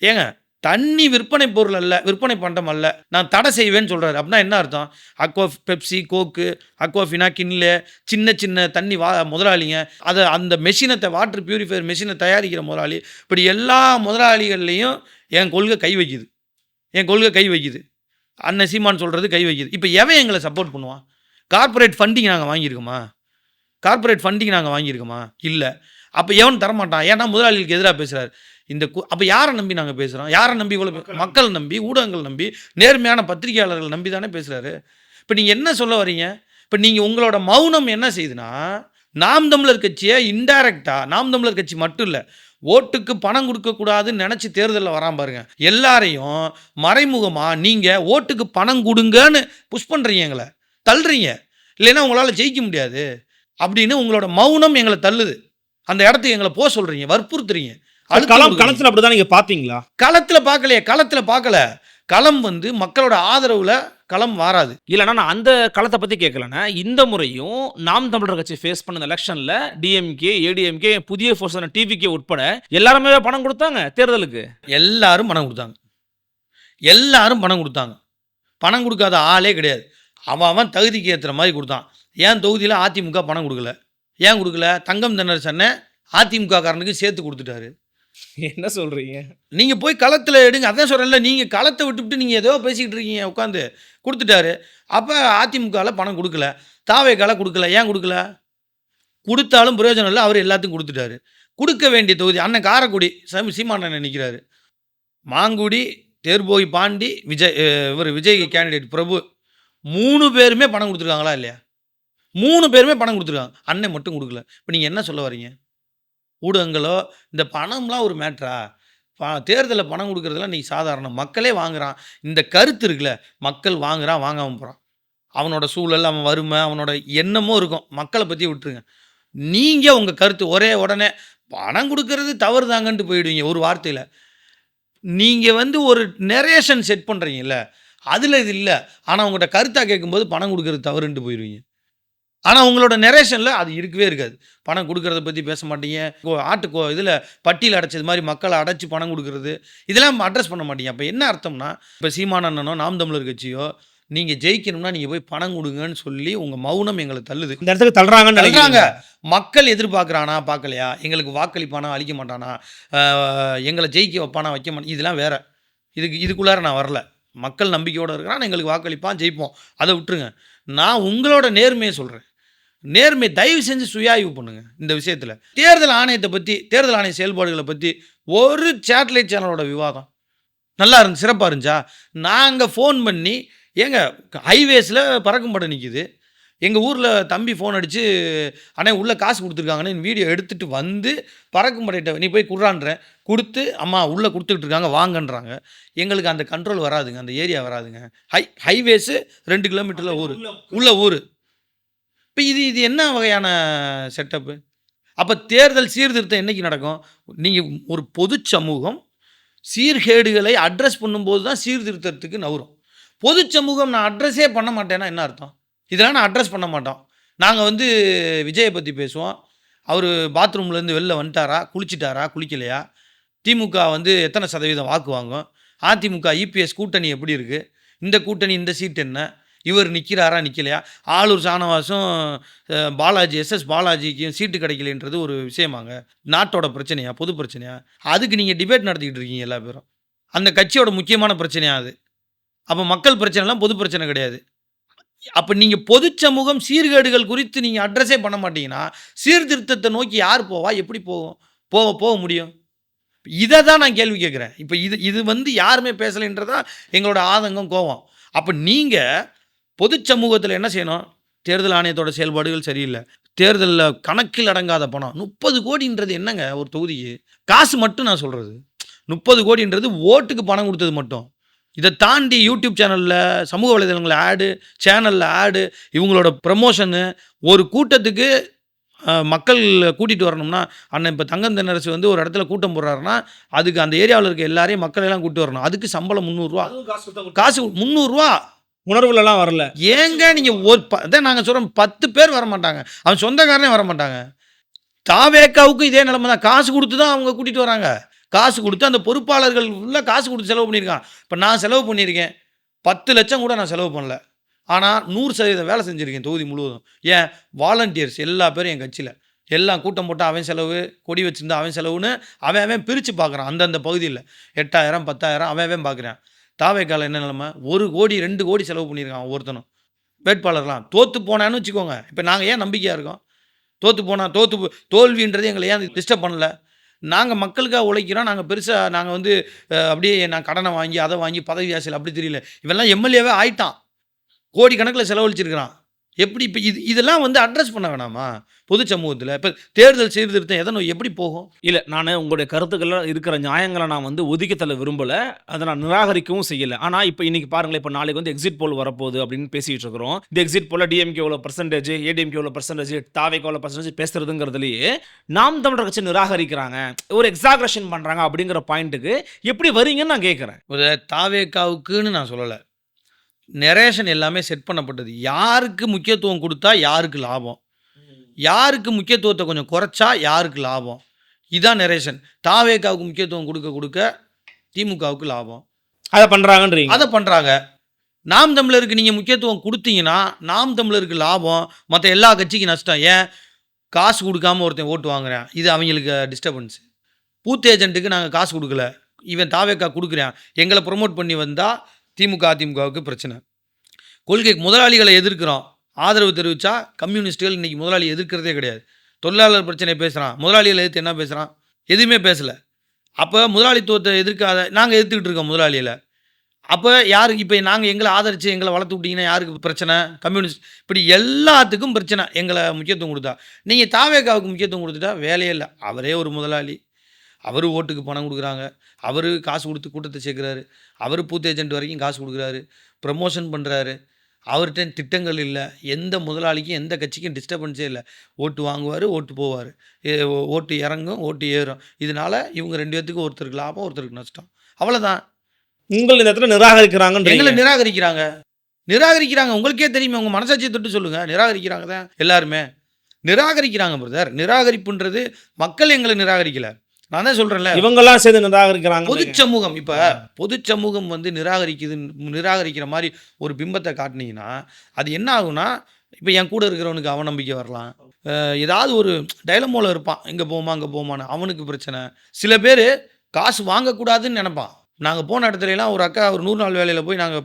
A: ஏங்க தண்ணி விற்பனை பொருள் அல்ல, விற்பனை பண்டம் அல்ல, நான் தடை செய்வேன்னு சொல்கிறாரு. அப்படின்னா என்ன அர்த்தம்? அக்வா, பெப்சி, கோக்கு, அக்வாஃபினா, கின்லே, சின்ன சின்ன தண்ணி முதலாளிங்க, அதை அந்த மெஷினை வாட்டர் பியூரிஃபையர் மெஷினை தயாரிக்கிற முதலாளி, இப்படி எல்லா முதலாளிகள்லையும் என் கொள்கை கை வைக்குது. என் கொள்கை கை வைக்குது. அண்ணன் சீமான் சொல்கிறது கை வைக்குது. இப்போ எவன் எங்களை சப்போர்ட் பண்ணுவான்? கார்ப்பரேட் ஃபண்டிங் நாங்கள் வாங்கியிருக்கோமா? கார்ப்பரேட் ஃபண்டிங் நாங்கள் வாங்கியிருக்கோமா? இல்லை. அப்போ எவன் தரமாட்டான்? ஏன்னா முதலாளிகளுக்கு எதிராக பேசுகிறார். அப்போ யாரை நம்பி நாங்கள் பேசுகிறோம்? யாரை நம்பி? இவ்வளோ மக்கள் நம்பி, ஊடகங்கள் நம்பி, நேர்மையான பத்திரிகையாளர்கள் நம்பி தானே பேசுகிறாரு. இப்போ நீங்கள் என்ன சொல்ல வரீங்க? இப்போ நீங்கள் உங்களோட மௌனம் என்ன செய்யுதுன்னா, நாம் தமிழர் கட்சியை இன்டைரக்டாக, நாம் தமிழர் கட்சி மட்டும் இல்லை, ஓட்டுக்கு பணம் கொடுக்கக்கூடாதுன்னு நினச்சி தேர்தலில் வராம பாருங்க, எல்லாரையும் மறைமுகமாக நீங்கள் ஓட்டுக்கு பணம் கொடுங்கன்னு புஷ் பண்ணுறீங்க, எங்களை தள்ளுறீங்க. இல்லைன்னா உங்களால் ஜெயிக்க முடியாது அப்படின்னு உங்களோட மௌனம் எங்களை தள்ளுது. அந்த இடத்துக்கு எங்களை போக சொல்கிறீங்க, வற்புறுத்துறீங்க.
B: களத்தில் அப்படிதான் நீங்கள் பார்த்தீங்களா?
A: களத்தில் பார்க்கலையே, களத்தில் பார்க்கல. களம் மக்களோட ஆதரவில் களம் வாராது.
B: இல்லைன்னா நான் அந்த களத்தை பற்றி கேட்கலண்ணா. இந்த முறையும் நாம் தமிழர் கட்சி ஃபேஸ் பண்ண எலெக்ஷனில் டிஎம்கே, ஏடிஎம்கே, புதிய ஃபோர்ஸான டிவிகே உட்பட எல்லாருமே பணம் கொடுத்தாங்க தேர்தலுக்கு.
A: எல்லாரும் பணம் கொடுத்தாங்க. எல்லாரும் பணம் கொடுத்தாங்க. பணம் கொடுக்காத ஆளே கிடையாது. அவன் தகுதிக்கு ஏற்றுற மாதிரி கொடுத்தான். ஏன் தொகுதியில் அதிமுக பணம் கொடுக்கல? ஏன் கொடுக்கல? தங்கம் தென்னரசனை அதிமுக காரனுக்கு சேர்த்து கொடுத்துட்டாரு.
B: என்ன சொல்கிறீங்க?
A: நீங்கள் போய் களத்தில் எடுங்க. அதான் சொல்கிறேன்ல, நீங்கள் களத்தை விட்டுவிட்டு நீங்கள் ஏதோ பேசிக்கிட்டு இருக்கீங்க உட்காந்து. கொடுத்துட்டாரு. அப்போ அதிமுகவில் பணம் கொடுக்கல, தாவேக்கால கொடுக்கல. ஏன் கொடுக்கல? கொடுத்தாலும் பிரயோஜனம் இல்லை, அவர் எல்லாத்துக்கும் கொடுத்துட்டாரு. கொடுக்க வேண்டிய தொகுதி அண்ணன் காரைக்குடி சீமானன் நிற்கிறாரு. மாங்குடி, தேர்போகி பாண்டி, விஜய் கேண்டிடேட் பிரபு, 3 பேருமே பணம் கொடுத்துருக்காங்களா இல்லையா? 3 பேருமே பணம் கொடுத்துருக்காங்க. அண்ணன் மட்டும் கொடுக்கல. இப்போ நீங்கள் என்ன சொல்ல வரீங்க? ஊடகங்களோ இந்த பணம்லாம் ஒரு மேட்ரா? தேர்தலில் பணம் கொடுக்குறதுலாம் நீ சாதாரணம், மக்களே வாங்குறான். இந்த கருத்து இருக்குல்ல, மக்கள் வாங்குறான், வாங்காமல் போகிறான். அவனோட சூழல், அவன் வறுமை, அவனோட எண்ணமும் இருக்கும். மக்களை பற்றி விட்டுருங்க. நீங்கள் உங்கள் கருத்து உடனே பணம் கொடுக்கறது தவறு தாங்கன்ட்டு போயிடுவீங்க ஒரு வார்த்தையில். நீங்கள் ஒரு நெரேஷன் செட் பண்ணுறீங்கல்ல, அதில் இது இல்லை. ஆனால் உங்கள்கிட்ட கருத்தாக கேட்கும்போது பணம் கொடுக்கறது தவறுன்ட்டு போயிடுவீங்க. ஆனால் உங்களோட நெரேஷனில் அது இருக்கவே இருக்காது. பணம் கொடுக்கறத பற்றி பேச மாட்டீங்க. இதில் பட்டியல் அடைச்சது மாதிரி மக்களை அடைச்சி பணம் கொடுக்கறது, இதெல்லாம் அட்ரஸ் பண்ண மாட்டீங்க. அப்போ என்ன அர்த்தம்னா, இப்போ சீமானண்ணனோ நாம் தமிழர் கட்சியோ நீங்கள் ஜெயிக்கணும்னா நீங்கள் போய் பணம் கொடுங்கன்னு சொல்லி உங்கள் மௌனம் எங்களை தள்ளுது.
B: இந்த இடத்துக்கு தள்ளுறாங்க.
A: மக்கள் எதிர்பார்க்குறானா பார்க்கலையா? எங்களுக்கு வாக்களிப்பானா அளிக்க மாட்டானா? எங்களை ஜெயிக்க வைப்பானா வைக்க மாட்டான்? இதெல்லாம் வேறு. இதுக்குள்ளார நான் வரல. மக்கள் நம்பிக்கையோடு இருக்கிறான், எங்களுக்கு வாக்களிப்பான், ஜெயிப்போம். அதை விட்டுருங்க. நான் உங்களோட நேர்மையை சொல்கிறேன். நேர்மை தயவு செஞ்சு சுயாய்வு பண்ணுங்கள் இந்த விஷயத்தில். தேர்தல் ஆணையத்தை பற்றி, தேர்தல் ஆணைய செயல்பாடுகளை பற்றி ஒரு சேட்டலைட் சேனலோட விவாதம் நல்லா இருந்துச்சு, சிறப்பாக இருந்துச்சா? நாங்கள் ஃபோன் பண்ணி, ஏங்க ஹைவேஸில் பறக்கும் படம் நிற்கிது, எங்கள் ஊரில் தம்பி ஃபோன் அடித்து, அண்ணே உள்ளே காசு கொடுத்துருக்காங்கன்னு வீடியோ எடுத்துகிட்டு வந்து பறக்கும் படையிட்ட நீ போய் குடுறான்றேன், கொடுத்து அம்மா உள்ளே கொடுத்துக்கிட்டு இருக்காங்க வாங்கன்றாங்க. எங்களுக்கு அந்த கண்ட்ரோல் வராதுங்க, அந்த ஏரியா வராதுங்க. ஹைவேஸு 2 கிலோமீட்டரில் உள்ள ஊர். இப்போ இது என்ன வகையான செட்டப்பு? அப்போ தேர்தல் சீர்திருத்தம் என்றைக்கு நடக்கும்? நீங்கள் ஒரு பொது சமூகம் சீர்கேடுகளை அட்ரஸ் பண்ணும்போது தான் சீர்திருத்தத்துக்கு நவரும். பொது சமூகம் நான் அட்ரஸே பண்ண மாட்டேன்னா என்ன அர்த்தம்? இதெல்லாம் நான் அட்ரஸ் பண்ண மாட்டோம். நாங்கள் விஜயை பற்றி பேசுவோம். அவர் பாத்ரூம்லேருந்து வெளில வந்துட்டாரா, குளிச்சிட்டாரா, குளிக்கலையா, திமுக எத்தனை சதவீதம் வாக்கு வாங்கும், அதிமுக இபிஎஸ் கூட்டணி எப்படி இருக்குது, இந்த கூட்டணி இந்த சீட் என்ன, இவர் நிற்கிறாரா நிற்கலையா, ஆளூர் சானவாசும் பாலாஜி எஸ்எஸ் பாலாஜிக்கும் சீட்டு கிடைக்கலன்றது ஒரு விஷயமாங்க. நாட்டோட பிரச்சனையா, பொது பிரச்சனையா? அதுக்கு நீங்கள் டிபேட் நடத்திக்கிட்டு இருக்கீங்க எல்லா பேரும். அந்த கட்சியோட முக்கியமான பிரச்சனையா அது? அப்போ மக்கள் பிரச்சனைலாம் பொது பிரச்சனை கிடையாது. அப்போ நீங்கள் பொது சமூகம் சீர்கேடுகள் குறித்து நீங்கள் அட்ரஸே பண்ண மாட்டீங்கன்னா சீர்திருத்தத்தை நோக்கி யார் போவா, எப்படி போக முடியும்? இதை தான் நான் கேள்வி கேட்குறேன். இப்போ இது யாருமே பேசலைன்றதான் எங்களோட ஆதங்கம், கோவம். அப்போ நீங்கள் பொது சமூகத்தில் என்ன செய்யணும்? தேர்தல் ஆணையத்தோட செயல்பாடுகள் சரியில்லை, தேர்தலில் கணக்கில் அடங்காத பணம், 30 கோடின்றது என்னங்க ஒரு தொகுதிக்கு? காசு மட்டும் நான் சொல்கிறது 30 கோடின்றது ஓட்டுக்கு பணம் கொடுத்தது மட்டும். இதை தாண்டி யூடியூப் சேனலில், சமூக வலைதளங்களில் ஆடு, சேனலில் ஆடு, இவங்களோட ப்ரமோஷனு, ஒரு கூட்டத்துக்கு மக்கள் கூட்டிகிட்டு வரணும்னா, அண்ணன் இப்போ தங்கம் தென்னரசு ஒரு இடத்துல கூட்டம் போடுறாருன்னா அதுக்கு அந்த ஏரியாவில் இருக்க எல்லாரையும் மக்கள் எல்லாம் கூப்பிட்டு வரணும். அதுக்கு சம்பளம் 300 ரூபா. காசு 300 ரூபா.
B: உணர்வுலலாம் வரல.
A: ஏங்க நீங்க அதான் நாங்க சொல்றோம் 10 பேர் வரமாட்டாங்க. அவன் சொந்தக்காரனே வரமாட்டாங்க. தாவேக்காவுக்கும் இதே நிலைமை தான். காசு குடுத்து தான் அவங்க கூட்டிட்டு வராங்க. காசு குடுத்து அந்த பொறுப்பாளர்கள் ஃபுல்லா காசு குடுத்து செலவு பண்ணியிருக்கான். இப்ப நான் செலவு பண்ணியிருக்கேன். 10,00,000 கூட நான் செலவு பண்ணல. ஆனா 100% வேலை செஞ்சிருக்கேன் தொகுதி முழுவதும். ஏன் வாலண்டியர்ஸ் எல்லா பேரும் என் கட்சியில. எல்லாம் கூட்டம் போட்டா அவன் செலவு, கொடி வச்சிருந்தா அவன் செலவுன்னு அவன் அவன் பிரிச்சு பார்க்குறான். அந்தந்த பகுதியில 8,000 10,000 அவன் அவன் பார்க்குறான். தாவேக்கால என்ன நிலைமை? 1 கோடி 2 கோடி செலவு பண்ணியிருக்கான் ஒவ்வொருத்தனும். வேட்பாளர்லாம். தோத்து போனான்னு வச்சுக்கோங்க. இப்ப நாங்க ஏன் நம்பிக்கையா இருக்கோம்? தோத்து போனா தோல்வின்றது எங்கள ஏன் டிஸ்டர்ப் பண்ணல? நாங்க மக்களுக்காக உழைக்கிறோம். நாங்க பெருசா நாங்க வந்து அப்படியே நான் கடன வாங்கி, அத வாங்கி பதவி ஆசையில அப்படி தெரியல. இவன்லாம் எம்எல்ஏவே ஆயிட்டான். கோடிக்கணக்குல செலவழிச்சிருக்கிறான். எப்படி இப்ப இதெல்லாம் வந்து அட்ரஸ் பண்ண வேணாமா? பொது சமூகத்துல. இப்ப தேர்தல் சீர்திருத்தம் எப்படி போகும்?
B: இல்ல நானு உங்களுடைய கருத்துக்கள்ல இருக்கிற நியாயங்கள நான் வந்து ஒதுக்கி தள்ள விரும்பல. அத நான் நிராகரிக்கவும் செய்யல. ஆனா இப்ப இன்னைக்கு பாருங்களேன், இப்ப நாளைக்கு வந்து எக்ஸிட் போல் வரப்போகுது அப்படின்னு பேசிட்டு இருக்கிறோம். இந்த எக்ஸிட் போல்ல டிஎம்கே எவ்வளோ பெர்சன்டேஜ், ஏடிஎம்கே எவ்வளோ பெர்சன்டேஜ், தாவேக்கு எவ்வளோ பெர்சன்டேஜ் பேசுறதுங்கிறதுலயே நாம் தமிழர் கட்சி நிராகரிக்கிறாங்க. ஒரு எக்ஸாகரேஷன் பண்றாங்க அப்படிங்கிற பாயிண்ட்டுக்கு எப்படி வரீங்கன்னு நான் கேட்கிறேன்.
A: ஒரு தாவேக்காவுக்குன்னு நான் சொல்லல. நரேஷன் எல்லாமே செட் பண்ணப்பட்டது. யாருக்கு முக்கியத்துவம் குடுத்தா யாருக்கு லாபம்? யாருக்கு முக்கியத்துவத்த கொஞ்சம் குறைச்சா யாருக்கு லாபம்? இதான் நரேஷன். தாவேக்காவுக்கு முக்கியத்துவம் குடுக்க திமுகவுக்கு லாபம்.
B: அத பண்றாங்கன்றீங்க.
A: அத பண்றாங்க. நாம் தமிழருக்கு நீங்க முக்கியத்துவம் குடுத்தீங்கன்னா, நாம் தமிழருக்கு லாபம். மத்த எல்லா கட்சிக்கும் நஷ்டம். ஏன்? காசு குடுக்காம ஒருத்தன் ஓட்டு வாங்குறான். இது அவங்களுக்கு டிஸ்டர்பன்ஸ். பூத் ஏஜென்ட்டுக்கு நாங்க காசு குடுக்கல. இவன் தாவேக்கா குடுக்குறான். எங்கள புரமோட் பண்ணி வந்தா திமுக, அதிமுகவுக்கு பிரச்சனை. கொள்கைக்கு முதலாளிகளை எதிர்க்கிறோம். ஆதரவு தெரிவிச்சா கம்யூனிஸ்டுகள் இன்னைக்கு முதலாளியை எதிர்க்கிறதே கிடையாது. தொழிலாளர் பிரச்சனை பேசுறான். முதலாளிகளை எதிர்த்து என்ன பேசுறான்? எதுவுமே பேசல. அப்ப முதலாளித்துவத்தை எதிர்க்காத நாங்க எதிர்த்துக்கிட்டு இருக்கோம் முதலாளிகள. அப்ப யாருக்கு இப்ப நாங்க எங்கள ஆதரிச்சு எங்கள வளர்த்து விட்டீங்கன்னா யாருக்கு பிரச்சனை? கம்யூனிஸ்ட். இப்படி எல்லாத்துக்கும் பிரச்சனை. எங்கள முக்கியத்துவம் குடுத்தா. நீங்க தாவேக்காவுக்கு முக்கியத்துவம் குடுத்துட்டா வேலையே இல்ல. அவரே ஒரு முதலாளி. அவரு ஓட்டுக்கு பணம் குடுக்குறாங்க. அவரு காசு குடுத்து கூட்டத்த சேர்க்கிறாரு. அவரு பூத் ஏஜென்ட் வரைக்கும் காசு குடுக்குறாரு. ப்ரமோஷன் பண்றாரு. அவர்ட்ட திட்டங்கள் இல்ல. எந்த முதலாளிக்கும், எந்த கட்சிக்கும் டிஸ்டர்பன்ஸே இல்ல. ஓட்டு வாங்குவாரு, ஓட்டு போவாரு. ஓட்டு இறங்கும், ஓட்டு ஏறும். இதனால இவங்க 2 பேத்துக்கும் ஒருத்தருக்கு லாபம், ஒருத்தருக்கு நஷ்டம். அவ்வளோதான்.
B: உங்கள இந்த இடத்துல நிராகரிக்கிறாங்கன்றீங்க.
A: எங்கள நிராகரிக்கிறாங்க. நிராகரிக்கிறாங்க. உங்களுக்கே தெரியுமே. உங்க மனசாட்சிய தொட்டு சொல்லுங்க. நிராகரிக்கிறாங்க தான் எல்லாருமே. நிராகரிக்கிறாங்க பிரதர். நிராகரிப்புன்றது மக்கள் எங்கள நிராகரிக்கல. நான் தான் சொல்றேன்ல.
B: இவங்கலாம் சேர்ந்து நிராகரிக்கிறாங்க.
A: பொதுச் சமூகம் இப்ப பொதுச் சமூகம் வந்து நிராகரிக்கிற மாரி ஒரு பிம்பத்த காட்டுனீங்கன்னா, அது என்ன ஆகும்னா, இப்ப என் கூட இருக்கிறவனுக்கு அவநம்பிக்கை வரலாம். ஏதாவது ஒரு டைலமால இருப்பான். இங்க போமா, அங்க போமான்னு. அவனுக்கு பிரச்சனை. சில பேரு காசு வாங்கக்கூடாதுன்னு நெனைப்பான். நாங்க போன இடத்துலலாம் ஒரு அக்கா ஒரு 100 நாள் வேலையில போய் நாங்க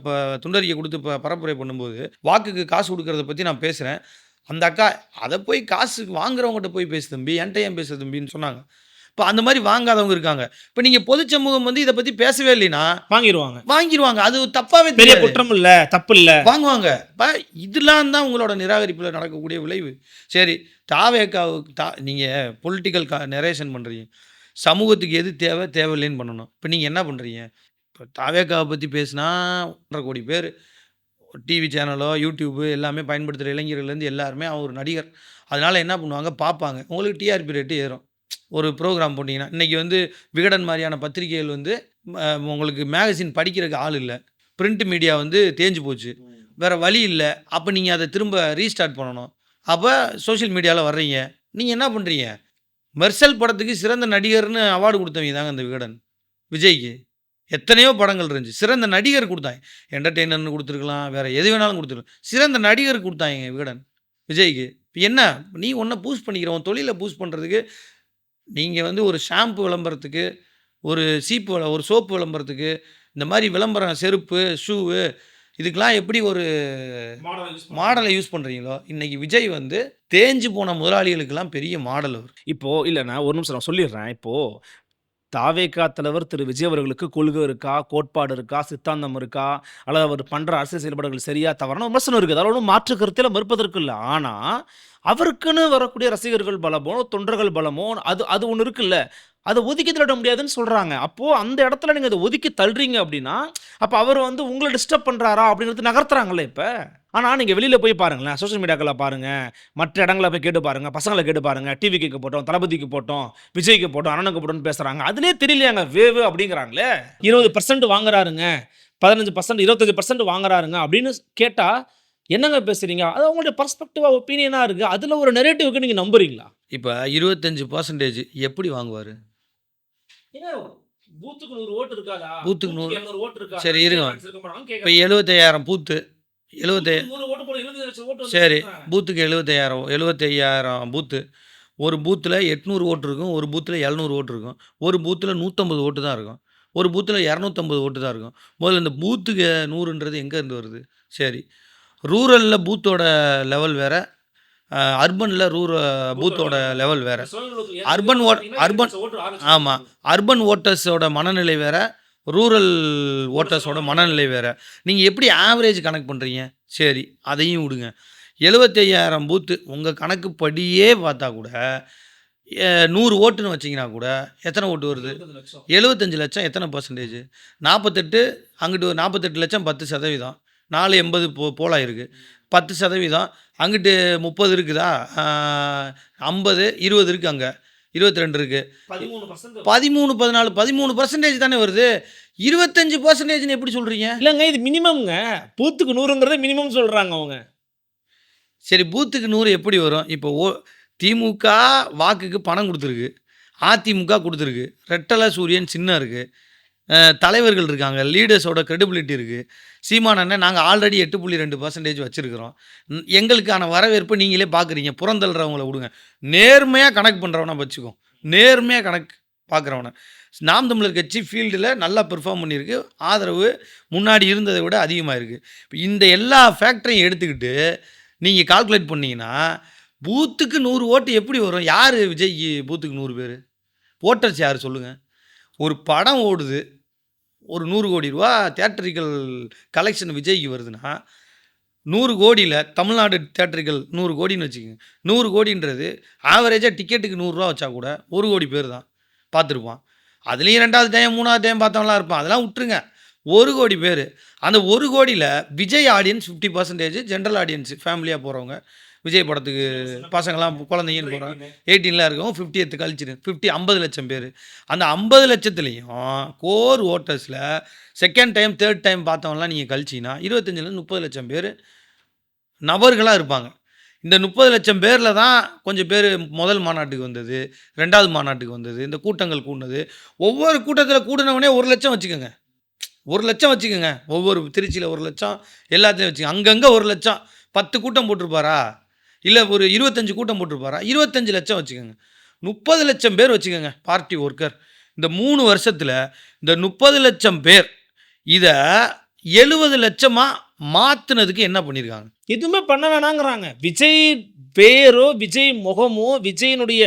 A: துண்டறிக்கை குடுத்து பரப்புரை பண்ணும்போது, வாக்குக்கு காசு குடுக்கறத பத்தி நான் பேசுறேன். அந்த அக்கா, "அத போய் காசு வாங்குறவங்கட்ட போய் பேசு தம்பி. என்ட்ட ஏன் பேசுற தம்பின்னு" சொன்னாங்க. இப்ப அந்த மாரி வாங்காதவங்க இருக்காங்க. இப்ப நீங்க பொதுச் சமூகம் வந்து இத பத்தி பேசவே இல்லைன்னா, வாங்கிருவாங்க. அது தப்பாவே
B: பெரிய
A: தெரியாது.
B: குற்றம் இல்ல, தப்பு இல்ல.
A: வாங்குவாங்க. இதெல்லாம் தான் உங்களோட நிராகரிப்புல நடக்கக்கூடிய விளைவு. சரி, தாவேக்காவுக்கு நீங்க பொலிட்டிக்கல் நரேஷன் பண்றீங்க. சமூகத்துக்கு எது தேவை, தேவையில்லைன்னு பண்ணணும். இப்ப நீங்க என்ன பண்றீங்க? இப்ப தாவேக்காவ பத்தி பேசினா 1.5 கோடி பேர் டிவி சேனலோ, யூடியூப் எல்லாமே பயன்படுத்துற இளைஞர்கள்லேருந்து எல்லாருமே அவர் ஒரு நடிகர். அதனால என்ன பண்ணுவாங்க, பார்ப்பாங்க. உங்களுக்கு டிஆர்பி ரேட் ஏறும். ஒரு ப்ரோகிராம் போட்டீங்கன்னா, இன்னைக்கு வந்து விகடன் மாரியான பத்திரிகைகள் வந்து உங்களுக்கு மேகசின் படிக்கிறதுக்கு ஆள் இல்ல. பிரிண்ட் மீடியா வந்து தேஞ்சு போச்சு. வேற வழி இல்ல. அப்ப நீங்க அத திரும்ப ரீஸ்டார்ட் பண்ணணும். அப்ப சோசியல் மீடியால வர்றீங்க. நீங்க என்ன பண்றீங்க? மெர்சல் படத்துக்கு சிறந்த நடிகர்னு அவார்டு குடுத்தவங்க தாங்க இந்த விகடன். விஜய்க்கு. எத்தனையோ படங்கள் இருந்துச்சு. சிறந்த நடிகர் குடுத்தாங்க. என்டர்டெய்னர்னு குடுத்துருக்கலாம். வேற எது வேணாலும் குடுத்துருக்கலாம். சிறந்த நடிகர் குடுத்தாங்க விகடன். விஜய்க்கு. இப்ப என்ன? நீ உன்ன பூஸ்ட் பண்ணிக்கிற. உன் தொழில பூஸ்ட் பண்றதுக்கு நீங்க வந்து ஒரு ஷாம்பு விளம்பரத்துக்கு, ஒரு ஒரு சோப்பு விளம்பரத்துக்கு, இந்த மாரி விளம்பரம் செருப்பு, ஷூவு இதுக்கெல்லாம் எப்படி ஒரு மாடலை யூஸ் பண்றீங்களோ, இன்னைக்கு விஜய் வந்து தேஞ்சு போன முதலாளிகளுக்கெல்லாம் பெரிய மாடல் அவரு.
B: இப்போ இல்ல நான் ஒரு நிமிஷம் நான் சொல்லிடுறேன். இப்போ தாவேகா தலைவர் திரு விஜய் அவர்களுக்கு கொள்கை இருக்கா, கோட்பாடு இருக்கா, சித்தாந்தம் இருக்கா, அல்லது அவர் பண்ற அரசியல் செயல்பாடுகள் சரியா தவறான விமர்சனம் இருக்குது. அதோட ஒண்ணும் மாற்று கருத்தில மறுப்பதற்கு இல்ல. ஆனா, அவருக்குன்னு வரக்கூடிய ரசிகர்கள் பலமோ, தொண்டர்கள் பலமோ அது அது ஒண்ணு இருக்குல்ல. அத ஒதுக்கி தள்ள முடியாதுன்னு சொல்றாங்க. அப்போ அந்த இடத்துல நீங்க அத ஒதுக்கி தள்றீங்க அப்படின்னா, அப்ப அவர் வந்து உங்கள டிஸ்டர்ப் பண்றாரா அப்படிங்கிறது நகர்த்துறாங்கல்ல இப்ப. ஆனால் நீங்கள் வெளியில் போய் பாருங்களேன், சோஷியல் மீடியாக்களில் பாருங்கள், மற்ற இடங்களில் போய் கேட்டு பாருங்கள், பசங்களை கேட்டு பாருங்கள், டிவிக்கு போட்டோம், தளபதிக்கு போட்டோம், விஜய்க்கு போட்டோம், அண்ணனுக்கு போட்டோம்னு பேசுகிறாங்க. அதுலேயே தெரியலையாங்க வேவு அப்படிங்கிறாங்களே. 20% வாங்குறாருங்க, 15%, 25% வாங்குறாருங்க அப்படின்னு கேட்டால் என்னங்க பேசுகிறீங்க? அது அவங்களுடைய பர்ஸ்பெக்டிவாக ஒப்பீனியனாக இருக்குது. அதில் ஒரு நெரேட்டிவ்க்கு நீங்கள் நம்புறீங்களா?
A: இப்போ 25% எப்படி வாங்குவார்?
B: ஏங்க பூத்துக்கு 100 ஓட்டு இருக்காதா?
A: பூத்துக்கு 100
B: 200 ஓட்டு இருக்கா?
A: சரி இருங்க. இப்போ
B: கேட்குறேன்.
A: 75,000 பூத்து 75
B: 100 ஓட்டு போட 25 லட்சம் ஓட்டு
A: சரி
B: வந்து
A: பூத்துக்கு 75,000 பூத்து. ஒரு பூத்தில் 800 ஓட்டு இருக்கும், ஒரு பூத்தில் 700 ஓட்டு இருக்கும், ஒரு பூத்தில் 150 ஓட்டு தான் இருக்கும், ஒரு பூத்தில் 250 ஓட்டு தான் இருக்கும். முதல்ல இந்த பூத்துக்கு 100ன்றது எங்கேருந்து வருது? சரி, ரூரலில் பூத்தோட லெவல் வேறு, அர்பனில் பூத்தோட லெவல் வேறு. அர்பன் அர்பன் ஆமாம், அர்பன் ஓட்டர்ஸோட மனநிலை வேறு, ரூரல் ஓட்டர்ஸோட மனநிலை வேறு. நீங்கள் எப்படி ஆவரேஜ் கணக்கு பண்ணுறீங்க? சரி, அதையும் விடுங்க. 75,000 பூத்து உங்கள் கணக்குப்படியே பார்த்தா கூட 100 ஓட்டுன்னு வச்சிங்கன்னா கூட எத்தனை ஓட்டு வருது? 75 லட்சம். எத்தனை பர்சன்டேஜ்? 48, அங்கிட்டு 48 லட்சம் 10%. 480 போலா இருக்குது, 10%. அங்கிட்டு 30 இருக்குதா, 50, 20 இருக்குது, அங்கே 22 இருக்குது, 13, 14, 13% தானே வருது. 25% எப்படி சொல்கிறீங்க?
B: இல்லைங்க, இது மினிமம்ங்க. பூத்துக்கு 100ங்கிறத மினிமம் சொல்கிறாங்க அவங்க.
A: சரி, பூத்துக்கு 100 எப்படி வரும்? இப்போ திமுக வாக்குக்கு பணம் கொடுத்துருக்கு, அதிமுக கொடுத்துருக்கு, ரெட்டலை சூரியன் சின்னம் இருக்குது, தலைவர்கள் இருக்காங்க, லீடர்ஸோட கிரெடிபிலிட்டி இருக்குது. சீமான் அண்ணன் நாங்கள் ஆல்ரெடி 8.2% வச்சுருக்கிறோம். எங்களுக்கான வரவேற்பு நீங்களே பார்க்குறீங்க. புறந்தள்ளுறவங்கள விடுங்க, நேர்மையாக கணக்கு பண்ணுறவனா வச்சுக்கோ, நேர்மையாக கணக்கு பார்க்குறவனை. நாம் தமிழர் கட்சி ஃபீல்டில் நல்லா பெர்ஃபார்ம் பண்ணியிருக்கு, ஆதரவு முன்னாடி இருந்ததை விட அதிகமாக இருக்குது. இப்போ இந்த எல்லா ஃபேக்டரையும் எடுத்துக்கிட்டு நீங்கள் கால்குலேட் பண்ணிங்கன்னா பூத்துக்கு 100 ஓட்டு எப்படி வரும்? யார் விஜய்க்கு பூத்துக்கு 100 பேர் ஓட்டர்ஸ் யார் சொல்லுங்கள்? ஒரு படம் ஓடுது, ஒரு 100 கோடி ரூபா தியேட்டரிக்கல் கலெக்ஷன் விஜய்க்கு வருதுன்னா, 100 கோடியில் தமிழ்நாடு தியேட்டரிக்கல் 100 கோடின்னு வச்சுக்கோங்க. 100 கோடின்றது ஆவரேஜாக டிக்கெட்டுக்கு 100 ரூபா வச்சா கூட 1 கோடி பேர் தான் பார்த்துருப்பான். அதுலேயும் 2வது டைம் 3வது டைம் பார்த்தவங்களாம் இருப்பான், அதெல்லாம் விட்டுருங்க. 1 கோடி பேர். அந்த 1 கோடியில் விஜய் ஆடியன்ஸ் 50%, ஜென்ரல் ஆடியன்ஸ் ஃபேமிலியாக போகிறவங்க, விஜய் படத்துக்கு பசங்களாம் குழந்தைங்கன்னு போகிறாங்க, 18ல் இருக்கவங்க 50th கழிச்சிரு 50 லட்சம் பேர். அந்த 50 லட்சத்துலேயும் கோர் ஓட்டர்ஸில் செகண்ட் டைம் தேர்ட் டைம் பார்த்தவங்களாம் நீங்கள் கழிச்சிங்கன்னா 25லேருந்து 30 லட்சம் பேர் நபர்களாக இருப்பாங்க. இந்த 30 லட்சம் பேரில் தான் கொஞ்சம் பேர் முதல் மாநாட்டுக்கு வந்தது, 2வது மாநாட்டுக்கு வந்தது, இந்த கூட்டங்கள் கூடினது. ஒவ்வொரு கூட்டத்தில் கூடினவனே 1 லட்சம் வச்சுக்கோங்க, 1 லட்சம் வச்சுக்கோங்க. ஒவ்வொரு திருச்சியில் 1 லட்சம், எல்லாத்தையும் வச்சுக்கோங்க. அங்கங்கே 1 லட்சம். 10 கூட்டம் போட்டிருப்பாரா, இல்லை ஒரு 25 கூட்டம் போட்டிருப்பாரா, 25 லட்சம் வச்சுக்கோங்க. 30 லட்சம் பேர் வச்சுக்கோங்க பார்ட்டி ஒர்க்கர். இந்த 3 வருஷத்தில் இந்த 30 லட்சம் பேர் இதை 70 லட்சமாக மாற்றினதுக்கு என்ன பண்ணியிருக்காங்க?
B: எதுவுமே பண்ண வேணாங்கிறாங்க. விஜய் பேரோ, விஜய் முகமோ, விஜயினுடைய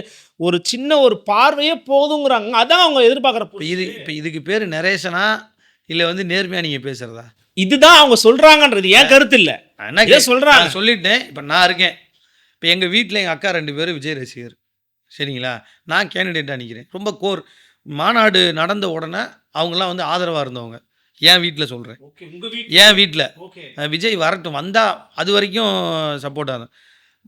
B: ஒரு சின்ன ஒரு பார்வையே போதுங்கிறாங்க. அதான் அவங்க எதிர்பார்க்குற.
A: இப்போ இதுக்கு பேர் நரேஷனா இல்லை வந்து நேர்மையாக நீங்கள் பேசுகிறதா?
B: இதுதான் அவங்க சொல்கிறாங்கன்றது ஏன் கருத்து இல்லை. என்ன சொல்கிறாங்க
A: சொல்லிட்டேன். இப்போ நான் இருக்கேன், இப்போ எங்கள் வீட்டில் எங்கள் அக்கா 2 பேர் விஜய் ரசிகர், சரிங்களா? நான் கேண்டிடேட்டாக நிற்கிறேன். ரொம்ப கோர் மாநாடு நடந்த உடனே அவங்களாம் வந்து ஆதரவாக இருந்தவங்க. என் வீட்டில் சொல்கிறேன், என் வீட்டில் விஜய் வரட்டும், வந்தால் அது வரைக்கும் சப்போர்ட்டாக இருந்தேன்.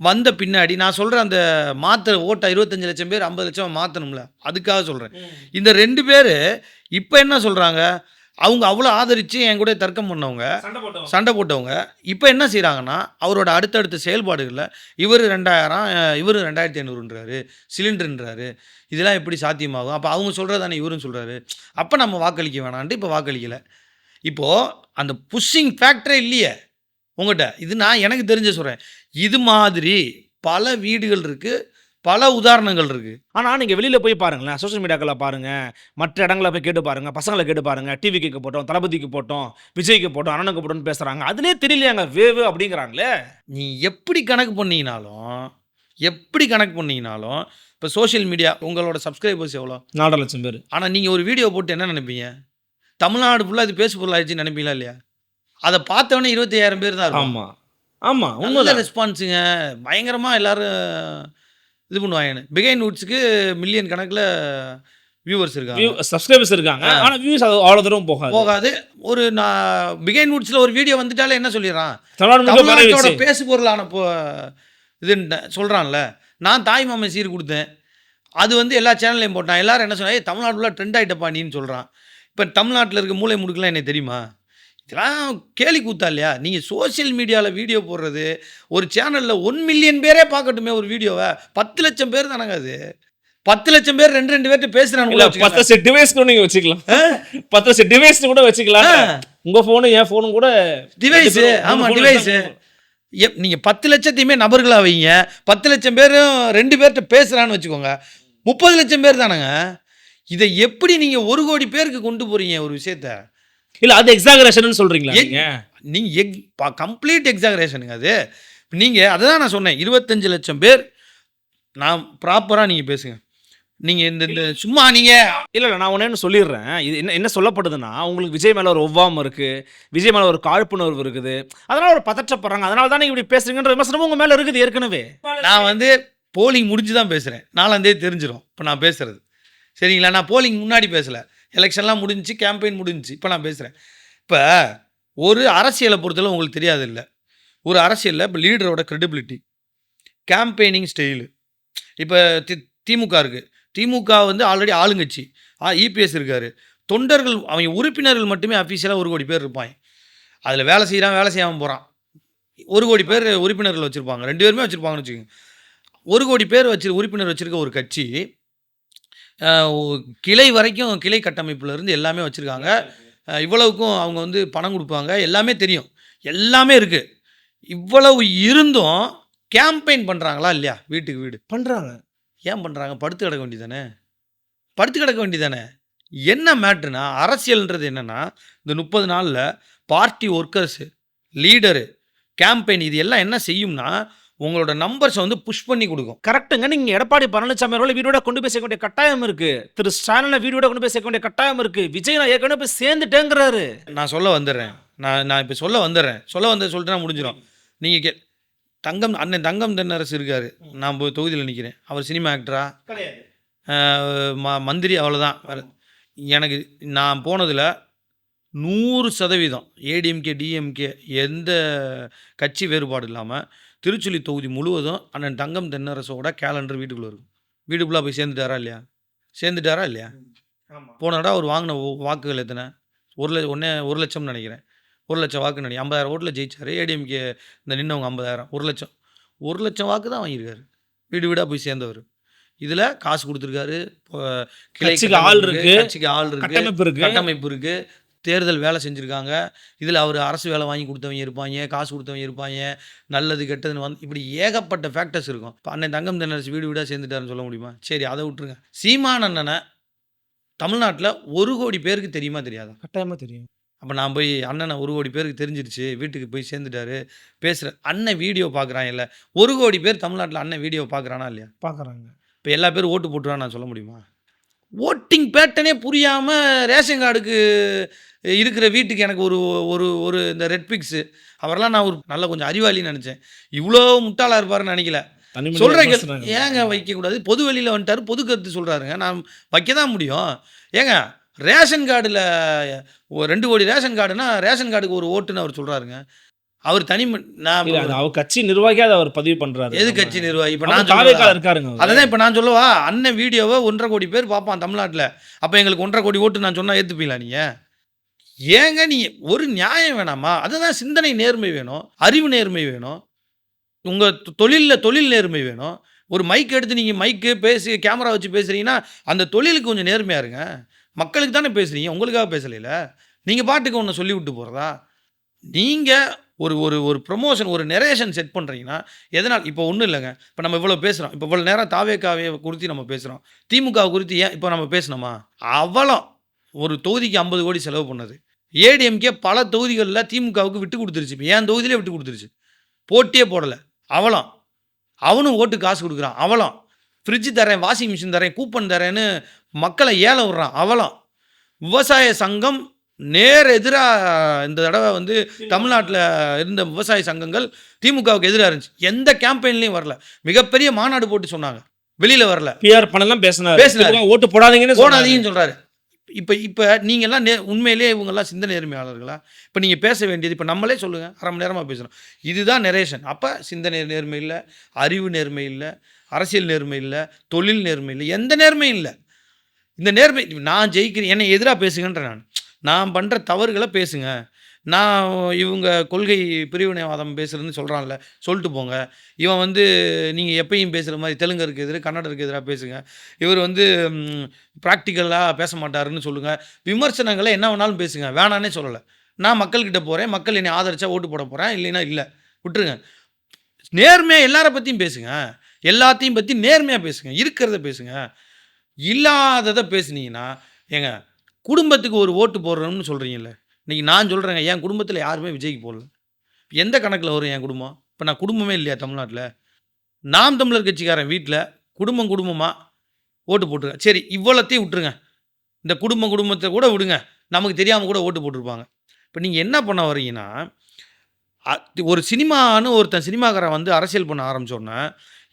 A: வந்த பின்னாடி நான் சொல்கிறேன், அந்த மாற்ற ஓட்டை 25 லட்சம் பேர் 50 லட்சம் மாற்றணும்ல, அதுக்காக சொல்கிறேன். இந்த 2 பேர் இப்போ என்ன சொல்கிறாங்க? அவங்க அவ்வளோ ஆதரித்து என் கூட தர்க்கம் பண்ணவங்க, சண்டை போட்டவங்க, இப்போ என்ன செய்கிறாங்கன்னா அவரோட அடுத்தடுத்த செயல்பாடுகளில் இவர் 2000, இவர் 2500ன்றாரு, சிலிண்டருன்றாரு. இதெல்லாம் எப்படி சாத்தியமாகும்? அப்போ அவங்க சொல்கிறதானே இவரும் சொல்கிறாரு. அப்போ நம்ம வாக்களிக்க வேணான்ட்டு இப்போ வாக்களிக்கலை. இப்போது அந்த புஷ்ஷிங் ஃபேக்டரே இல்லையே உங்கள்கிட்ட. இது நான் எனக்கு தெரிஞ்ச சொல்கிறேன். இது மாதிரி பல வீடுகள் இருக்குது, பல உதாரணங்கள் இருக்குது.
B: ஆனால் நீங்கள் வெளியில் போய் பாருங்களேன், சோஷியல் மீடியாக்களில் பாருங்கள், மற்ற இடங்களில் போய் கேட்டு பாருங்கள், பசங்களை கேட்டு பாருங்கள், டிவிக்கு போட்டோம், தளபதிக்கு போட்டோம், விஜய்க்கு போட்டோம், அண்ணனுக்கு போட்டோம்னு பேசுகிறாங்க. அதுலேயே தெரியலையாங்க வேவு அப்படிங்கிறாங்களே.
A: நீ எப்படி கணக்கு பண்ணிங்கனாலும் இப்போ சோஷியல் மீடியா உங்களோட சப்ஸ்கிரைபர்ஸ் எவ்வளோ?
B: 4 லட்சம் பேர்.
A: ஆனால் நீங்கள் ஒரு வீடியோ போட்டு என்ன நினைப்பீங்க? தமிழ்நாடு ஃபுல்லாக இது பேசு பொருள் ஆயிடுச்சுன்னு நினைப்பீங்களா இல்லையா? அதை பார்த்தவொடனே 25,000 பேர் தான் இருக்கும்.
B: ஆமாம் ஆமாம்,
A: நல்ல ரெஸ்பான்ஸுங்க, பயங்கரமாக எல்லோரும் இது பண்ணுவாங்க. பிகைன் வுட்ஸுக்கு மில்லியன் கணக்கில் வியூவர்ஸ் இருக்காங்க,
B: சப்ஸ்கிரைபர்ஸ் இருக்காங்க. ஆனா வியூஸ் அவ்வளோ தூரம் போகாது.
A: ஒரு நான் பிகைன் வுட்ஸில் ஒரு வீடியோ வந்துட்டாலே என்ன சொல்லிடுறான்,
B: தமிழ்நாட்டோட
A: தமிழ்நாட்டோட பேசு பொருளான இதுன்னு சொல்கிறான்ல. நான் தாய் மாமன் சீர் கொடுத்தேன், அது வந்து எல்லா சேனல்லையும் போட்டான். எல்லாரும் என்ன சொன்னாங்க, தமிழ்நாட்டுல ட்ரெண்ட் ஆகிட்டப்பா நீன்னு சொல்கிறான். இப்போ தமிழ்நாட்டில் இருக்க மூளை முடுக்கெல்லாம் எனக்கு தெரியுமா? இதெல்லாம் கேலி கூத்தா இல்லையா? நீங்கள் சோஷியல் மீடியாவில் வீடியோ போடுறது, ஒரு சேனலில் 1 மில்லியன் பேரே பார்க்கட்டுமே ஒரு வீடியோவை. 10 லட்சம் பேர் தானங்க அது. 10 லட்சம் பேர் 2 பேர்கிட்ட பேசுகிறாங்க.
B: 10 டிவைஸ் கூட நீங்கள் வச்சுக்கலாம், 10 டிவைஸ் கூட வச்சுக்கலாம். உங்கள் ஃபோனு என் ஃபோனும் கூட
A: டிவைஸு. ஆமாம், டிவைஸு. நீங்கள் 10 லட்சத்தையுமே நபர்களாக வைங்க. 10 லட்சம் பேரும் 2 பேர்கிட்ட பேசுகிறான்னு வச்சுக்கோங்க, 30 லட்சம் பேர் தானேங்க. இதை எப்படி நீங்கள் 1 கோடி பேருக்கு கொண்டு போகிறீங்க ஒரு விஷயத்த?
B: இல்லை, அது எக்ஸாகரேஷன் சொல்கிறீங்களா
A: நீங்கள்? கம்ப்ளீட் எக்ஸாகரேஷனுங்க அது. நீங்கள் அதை தான் நான் சொன்னேன், 25 லட்சம் பேர். நான் ப்ராப்பராக நீங்கள் பேசுங்க. நீங்கள் இந்த சும்மா நீங்கள்
B: இல்லை நான் ஒன்று சொல்லிடுறேன். இது என்ன சொல்லப்படுதுன்னா, உங்களுக்கு விஜய் மேலே ஒரு ஒவ்வாமை இருக்குது, விஜய் மேலே ஒரு காழ்ப்புணர்வு இருக்குது, அதனால் ஒரு பதற்றப்படுறாங்க, அதனால தான் நீங்கள் இப்படி பேசுறீங்கன்ற விமர்சனமும் உங்கள் மேலே இருக்குது ஏற்கனவே.
A: நான் வந்து போலிங் முடிஞ்சு தான் பேசுகிறேன், 4ஆம் தேதி தெரிஞ்சிடும் இப்போ நான் பேசுகிறது. சரிங்களா? நான் போலிங் முன்னாடி பேசலை, எலெக்ஷன்லாம் முடிஞ்சிச்சு, கேம்பெயின் முடிஞ்சிச்சு, இப்போ நான் பேசுகிறேன். இப்போ ஒரு அரசியலை பொறுத்தளவு உங்களுக்கு தெரியாது இல்லை, ஒரு அரசியலில் இப்போ லீடரோட க்ரெடிபிலிட்டி, கேம்பெயினிங் ஸ்டைலு. இப்போ திமுக இருக்குது, திமுக வந்து ஆல்ரெடி ஆளுங்கட்சி, இபிஎஸ் இருக்கார், தொண்டர்கள் அவங்க உறுப்பினர்கள் மட்டுமே அஃபீஷியலாக 1 கோடி பேர் இருப்பாங்க. அதில் வேலை செய்கிறான், வேலை செய்யாமல் போகிறான். 1 கோடி பேர் உறுப்பினர்கள் வச்சுருப்பாங்க, 2 பேருமே வச்சுருப்பாங்கன்னு வச்சுக்கோங்க. 1 கோடி பேர் உறுப்பினர் வச்சுருக்க ஒரு கட்சி கிளை வரைக்கும், கிளை கட்டமைப்புலேருந்து எல்லாமே வச்சுருக்காங்க. இவ்வளவுக்கும் அவங்க வந்து பணம் கொடுப்பாங்க, எல்லாமே தெரியும், எல்லாமே இருக்குது. இவ்வளவு இருந்தும் கேம்பெயின் பண்ணுறாங்களா இல்லையா? வீட்டுக்கு வீடு
B: பண்ணுறாங்க.
A: ஏன் பண்ணுறாங்க? படுத்து கிடக்க வேண்டியதானே, படுத்து கிடக்க வேண்டியதானே. என்ன மேட்ருனா, அரசியல்ன்றது என்னென்னா, இந்த 30 நாளில் பார்ட்டி ஒர்க்கர்ஸு, லீடரு, கேம்பெயின் இது எல்லாம் என்ன செய்யும்னா, உங்களோட நம்பர்ஸை வந்து புஷ் பண்ணி கொடுக்கும்.
B: கரெக்டுங்க. நீங்கள் எடப்பாடி பழனிசாமி அவர்களை வீடியோட கொண்டு போய் சேர்க்க வேண்டிய கட்டாயம் இருக்குது, திரு ஸ்டாலினை வீடியோட கொண்டு போய் சேர்க்க வேண்டிய கட்டாயம் இருக்குது, விஜய் நான் ஏற்கனவே போய் சேர்ந்துட்டேங்கிறாரு. நான்
A: சொல்ல வந்துடுறேன், நான் இப்போ சொல்ல சொல்லிட்டு நான் முடிஞ்சிடும். நீங்கள் அண்ணன் தங்கம் தென்னரசு இருக்கார், நான் போய் தொகுதியில் நிற்கிறேன், அவர் சினிமா ஆக்டரா மந்திரி அவ்வளோதான். எனக்கு நான் போனதில் 100% ஏடிஎம்கே டிஎம்கே எந்த கட்சி வேறுபாடு இல்லாமல் திருச்சுழி தொகுதி முழுவதும் அண்ணன் தங்கம் தென்னரசோட கேலண்டர் வீட்டுக்குள்ளே இருக்கும். வீட்டுக்குள்ளே போய் சேர்ந்துட்டாரா இல்லையா? போன தடவை அவர் வாங்கின வாக்குகள் எத்தனை? 1 லட்சம்னு நினைக்கிறேன், 1 லட்சம் வாக்கு நினைக்கிறேன். 50,000 ஓட்டில் ஜெயிச்சார். ஏடிஎம்கே இந்த நின்னவங்க 50,000, 1 லட்சம் வாக்கு தான் வாங்கியிருக்காரு. வீடு வீடாக போய் சேர்ந்தவர். இதில் காசு கொடுத்துருக்காரு,
B: கட்சிக்கு ஆள் இருக்குது,
A: கட்டமைப்பு இருக்குது, தேர்தல் வேலை செஞ்சுருக்காங்க. இதில் அவர் அரசு வேலை வாங்கி கொடுத்தவங்க இருப்பாங்க, காசு கொடுத்தவங்க இருப்பாங்க, நல்லது கெட்டதுன்னு வந்து இப்படி ஏகப்பட்ட ஃபேக்டர்ஸ் இருக்கும். இப்போ அண்ணன் தங்கம் தென்னரசு வீடு வீடாக சேர்ந்துட்டாருன்னு சொல்ல முடியுமா? சரி, அதை விட்டுருங்க. சீமான் அண்ணனை தமிழ்நாட்டில் 1 கோடி பேருக்கு தெரியுமா தெரியாதா?
B: கட்டாயமாக தெரியும்.
A: அப்போ நான் போய் அண்ணனை 1 கோடி பேருக்கு தெரிஞ்சிருச்சு, வீட்டுக்கு போய் சேர்ந்துட்டாரு, பேசுகிற அண்ணன் வீடியோ பார்க்குறான் இல்லை, 1 கோடி பேர் தமிழ்நாட்டில் அண்ணன் வீடியோ பார்க்குறானா இல்லையா?
B: பார்க்குறாங்க.
A: இப்போ எல்லா பேரும் ஓட்டு போட்டுருவான்னு நான் சொல்ல முடியுமா? ஓட்டிங் பேட்டனே புரியாமல் ரேஷன் கார்டுக்கு இருக்கிற வீட்டுக்கு எனக்கு ஒரு இந்த ரெட் பிக்ஸு அவரெல்லாம் நான் ஒரு நல்ல கொஞ்சம் அறிவாளின்னு நினச்சேன். இவ்வளோ முட்டாளாக இருப்பாருன்னு நினைக்கல. சொல்கிறேன், ஏங்க வைக்கக்கூடாது? பொது வெளியில் வந்துட்டார், பொது கருத்து சொல்கிறாருங்க, நான் வைக்க தான் முடியும். ஏங்க ரேஷன் கார்டில் 2 கோடி ரேஷன் கார்டுனா ரேஷன் கார்டுக்கு ஒரு ஓட்டுன்னு அவர் சொல்கிறாருங்க. அவர் நான்
B: அவர் கட்சி நிர்வாகியாக அதை அவர் பதிவு பண்ணுறாரு.
A: எது கட்சி நிர்வாகி? இப்போ நான்
B: இருக்காருங்க.
A: அதான் இப்போ நான் சொல்லவா, அண்ணன் வீடியோவை 1.5 கோடி பேர் பார்ப்பான் தமிழ்நாட்டில். அப்போ எங்களுக்கு 1.5 கோடி ஓட்டு நான் சொன்னால் ஏற்றுப்பீங்களா நீங்கள்? ஏங்க நீ ஒரு நியாயம் வேணாமா? அதுதான் சிந்தனை நேர்மை வேணும், அறிவு நேர்மை வேணும், உங்கள் தொழில் நேர்மை வேணும். ஒரு மைக் எடுத்து நீங்கள் மைக்கு பேசி கேமரா வச்சு பேசுகிறீங்கன்னா அந்த தொழிலுக்கு கொஞ்சம் நேர்மையாக இருங்க. மக்களுக்கு தானே பேசுகிறீங்க, உங்களுக்காக பேசலையில. நீங்கள் பாட்டுக்கு ஒன்று சொல்லி விட்டு போகிறதா? நீங்கள் ஒரு ப்ரொமோஷன், ஒரு நெரேஷன் செட் பண்ணுறீங்கன்னா எதனால்? இப்போ ஒன்றும் இல்லைங்க, இப்போ நம்ம இவ்வளோ பேசுகிறோம், இப்போ இவ்வளோ நேரம் தாவேக்காவை குறித்து நம்ம பேசுகிறோம், திமுக குறித்து ஏன் இப்போ நம்ம பேசினோமா? அவலம் ஒரு தொகுதிக்கு 50 கோடி செலவு பண்ணது. ஏடிஎம்கே பல தொகுதிகளில் திமுகவுக்கு விட்டு கொடுத்துருச்சு. இப்போ என் தொகுதியிலே விட்டு கொடுத்துருச்சு, போட்டியே போடலை. அவலம். அவனும் ஓட்டு காசு கொடுக்குறான். அவலம். ஃப்ரிட்ஜு தரேன், வாஷிங் மிஷின் தரேன், கூப்பன் தரேன்னு மக்களை ஏலம் விடுறான். அவலம். விவசாய சங்கம் நேர் எதிராக இந்த தடவை வந்து தமிழ்நாட்டில் இருந்த விவசாய சங்கங்கள் திமுகவுக்கு எதிராக இருந்துச்சு. எந்த கேம்பெயின்லையும் வரல. மிகப்பெரிய மாநாடு போட்டு சொன்னாங்க, வெளியில் வரல.
B: பிஆர் பண்ணலாம் பேசினாரு. ஓட்டு போடாதீங்கன்னு
A: போடாதீங்கன்னு சொல்கிறாரு. இப்போ நீங்கள்லாம் உண்மையிலேயே இவங்கெல்லாம் சிந்தனை நேர்மையாளர்களா? இப்போ நீங்கள் பேச வேண்டியது இப்போ நம்மளே சொல்லுங்கள், அரை மணி நேரமாக பேசுகிறோம். இதுதான் நரேஷன். அப்போ சிந்தனை நேர்மை இல்லை, அறிவு நேர்மை இல்லை, அரசியல் நேர்மை இல்லை, தொழில் நேர்மை இல்லை, எந்த நேர்மையும் இல்லை. இந்த நேர்மை நான் ஜெயிக்கிறேன், என்னை எதிராக பேசுங்கன்ற நான் பண்ணுற தவறுகளை பேசுங்க. நான் இவங்க கொள்கை பிரிவினைவாதம் பேசுகிறதுன்னு சொல்கிறான்ல, சொல்லிட்டு போங்க. இவன் வந்து நீங்கள் எப்பயும் பேசுகிற மாதிரி தெலுங்கருக்கு எதிராக கன்னடருக்கு எதிராக பேசுங்க. இவர் வந்து ப்ராக்டிக்கலாக பேச மாட்டாருன்னு சொல்லுங்கள். விமர்சனங்களை என்ன வேணாலும் பேசுங்க, வேணான்னே சொல்லலை. நான் மக்கள்கிட்ட போகிறேன், மக்கள் என்னை ஆதரிச்சா ஓட்டு போட போகிறேன், இல்லைன்னா இல்லை, விட்டுருங்க. நேர்மையாக எல்லாரை பற்றியும் பேசுங்க, எல்லாத்தையும் பற்றி நேர்மையாக பேசுங்க, இருக்கிறத பேசுங்க. இல்லாததை பேசுனீங்கன்னா ஏங்க குடும்பத்துக்கு ஒரு ஓட்டு போடுறோம்னு சொல்கிறீங்கல்ல, இன்றைக்கி நான் சொல்கிறேங்க, என் குடும்பத்தில் யாருமே விஜய்க்கு போடல. எந்த கணக்கில் வரும் என் குடும்பம்? இப்போ நான் குடும்பமே இல்லையா தமிழ்நாட்டில்? நாம் தமிழர் கட்சிக்காரன் வீட்டில் குடும்பமாக ஓட்டு போட்டுருங்க. சரி, இவ்வளோத்தையும் விட்டுருங்க, இந்த குடும்பத்தை கூட விடுங்க, நமக்கு தெரியாமல் கூட ஓட்டு போட்டிருப்பாங்க. இப்போ நீங்கள் என்ன பண்ண வரீங்கன்னா, ஒரு சினிமான்னு ஒருத்தன் சினிமாக்காரன் வந்து அரசியல் பண்ண ஆரம்பித்தோன்னே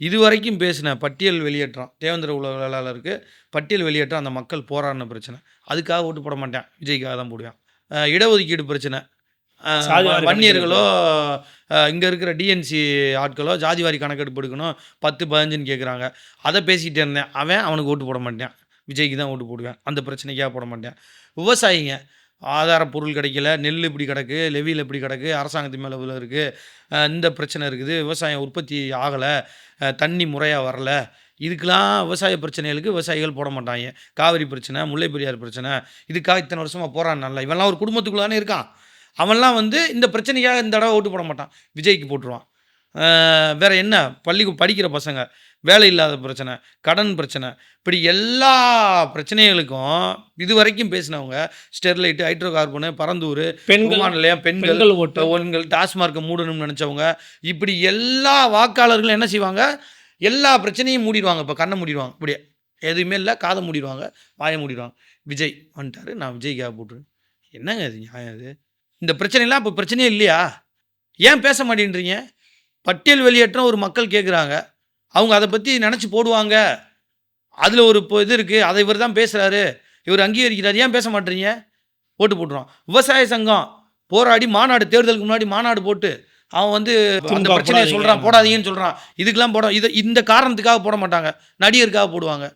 A: இதுவரைக்கும் பேசின பட்டியல் வெளியேற்றம், தேவேந்திர உலகளாளருக்கு பட்டியல் வெளியேற்றம், அந்த மக்கள் போராடின பிரச்சனை, அதுக்காக ஓட்டு போட மாட்டேன், விஜய்க்காக தான் போடுவேன். இடஒதுக்கீடு பிரச்சனை, வன்னியர்களோ இங்கே இருக்கிற டிஎன்சி ஆட்களோ ஜாதிவாரி கணக்கெடுப்பு எடுக்கணும் 10-15ன்னு கேட்குறாங்க, அதை பேசிக்கிட்டே இருந்தேன். அவனுக்கு ஓட்டு போட மாட்டேன், விஜய்க்கு தான் ஓட்டு போடுவேன், அந்த பிரச்சனைக்காக போட மாட்டேன். விவசாயிங்க ஆதார பொருள் கிடைக்கல, நெல் இப்படி கிடக்கு, லெவியில் இப்படி கிடக்கு, அரசாங்கத்து மேலே இவ்வளோ இருக்குது, இந்த பிரச்சனை இருக்குது, விவசாயம் உற்பத்தி ஆகலை, தண்ணி முறையாக வரல, இதுக்கெலாம் விவசாய பிரச்சனைகளுக்கு விவசாயிகள் போட மாட்டாங்க. காவிரி பிரச்சனை, முல்லை பெரியார் பிரச்சனை, இதுக்காக இத்தனை வருஷமாக போராடினால இவன்லாம் ஒரு குடும்பத்துக்குள்ளே தானே இருக்கான். அவன்லாம் வந்து இந்த பிரச்சனைக்காக இந்த தடவை ஓட்டு போட மாட்டான், விஜய்க்கு போட்டுருவான். வேறு என்ன, படிக்கிற பசங்க, வேலை இல்லாத பிரச்சனை, கடன் பிரச்சனை, இப்படி எல்லா பிரச்சனைகளுக்கும் இது வரைக்கும் பேசினவங்க, ஸ்டெர்லைட்டு, ஹைட்ரோ கார்பனு, பரந்தூர், விமான நிலையம், பெண்கள், டாஸ்மார்க்கை மூடணும்னு நினச்சவங்க, இப்படி எல்லா வாக்காளர்களும் என்ன செய்வாங்க, எல்லா பிரச்சனையும் மூடிடுவாங்க. இப்போ கண்ணை மூடிடுவாங்க, இப்படியே எதுவுமே இல்லை, காதை மூடிடுவாங்க, வாயை மூடிடுவாங்க. விஜய் வந்துட்டார், நான் விஜய்க்காக போட்டுருவேன். என்னங்க இது நியாயம்? இது இந்த பிரச்சனைலாம் இப்போ பிரச்சனையே இல்லையா? ஏன் பேச மாட்டேன்றீங்க? பட்டியல் வெளியேற்றம் ஒரு மக்கள் கேட்குறாங்க, அவங்க அதை பற்றி நினச்சி போடுவாங்க, அதில் ஒரு இது இருக்குது, அதை இவர் தான் பேசுகிறாரு, இவர் அங்கீகரிக்கிறார், ஏன் பேச மாட்டேறீங்க? ஓட்டு போட்டுருவான். விவசாய சங்கம் போராடி மாநாடு, தேர்தலுக்கு முன்னாடி மாநாடு போட்டு அவன் வந்து அந்த பிரச்சனையை சொல்கிறான், போடாதீங்கன்னு சொல்கிறான். இதுக்கெல்லாம் இந்த காரணத்துக்காக போட மாட்டாங்க, நடிகருக்காக போடுவாங்க,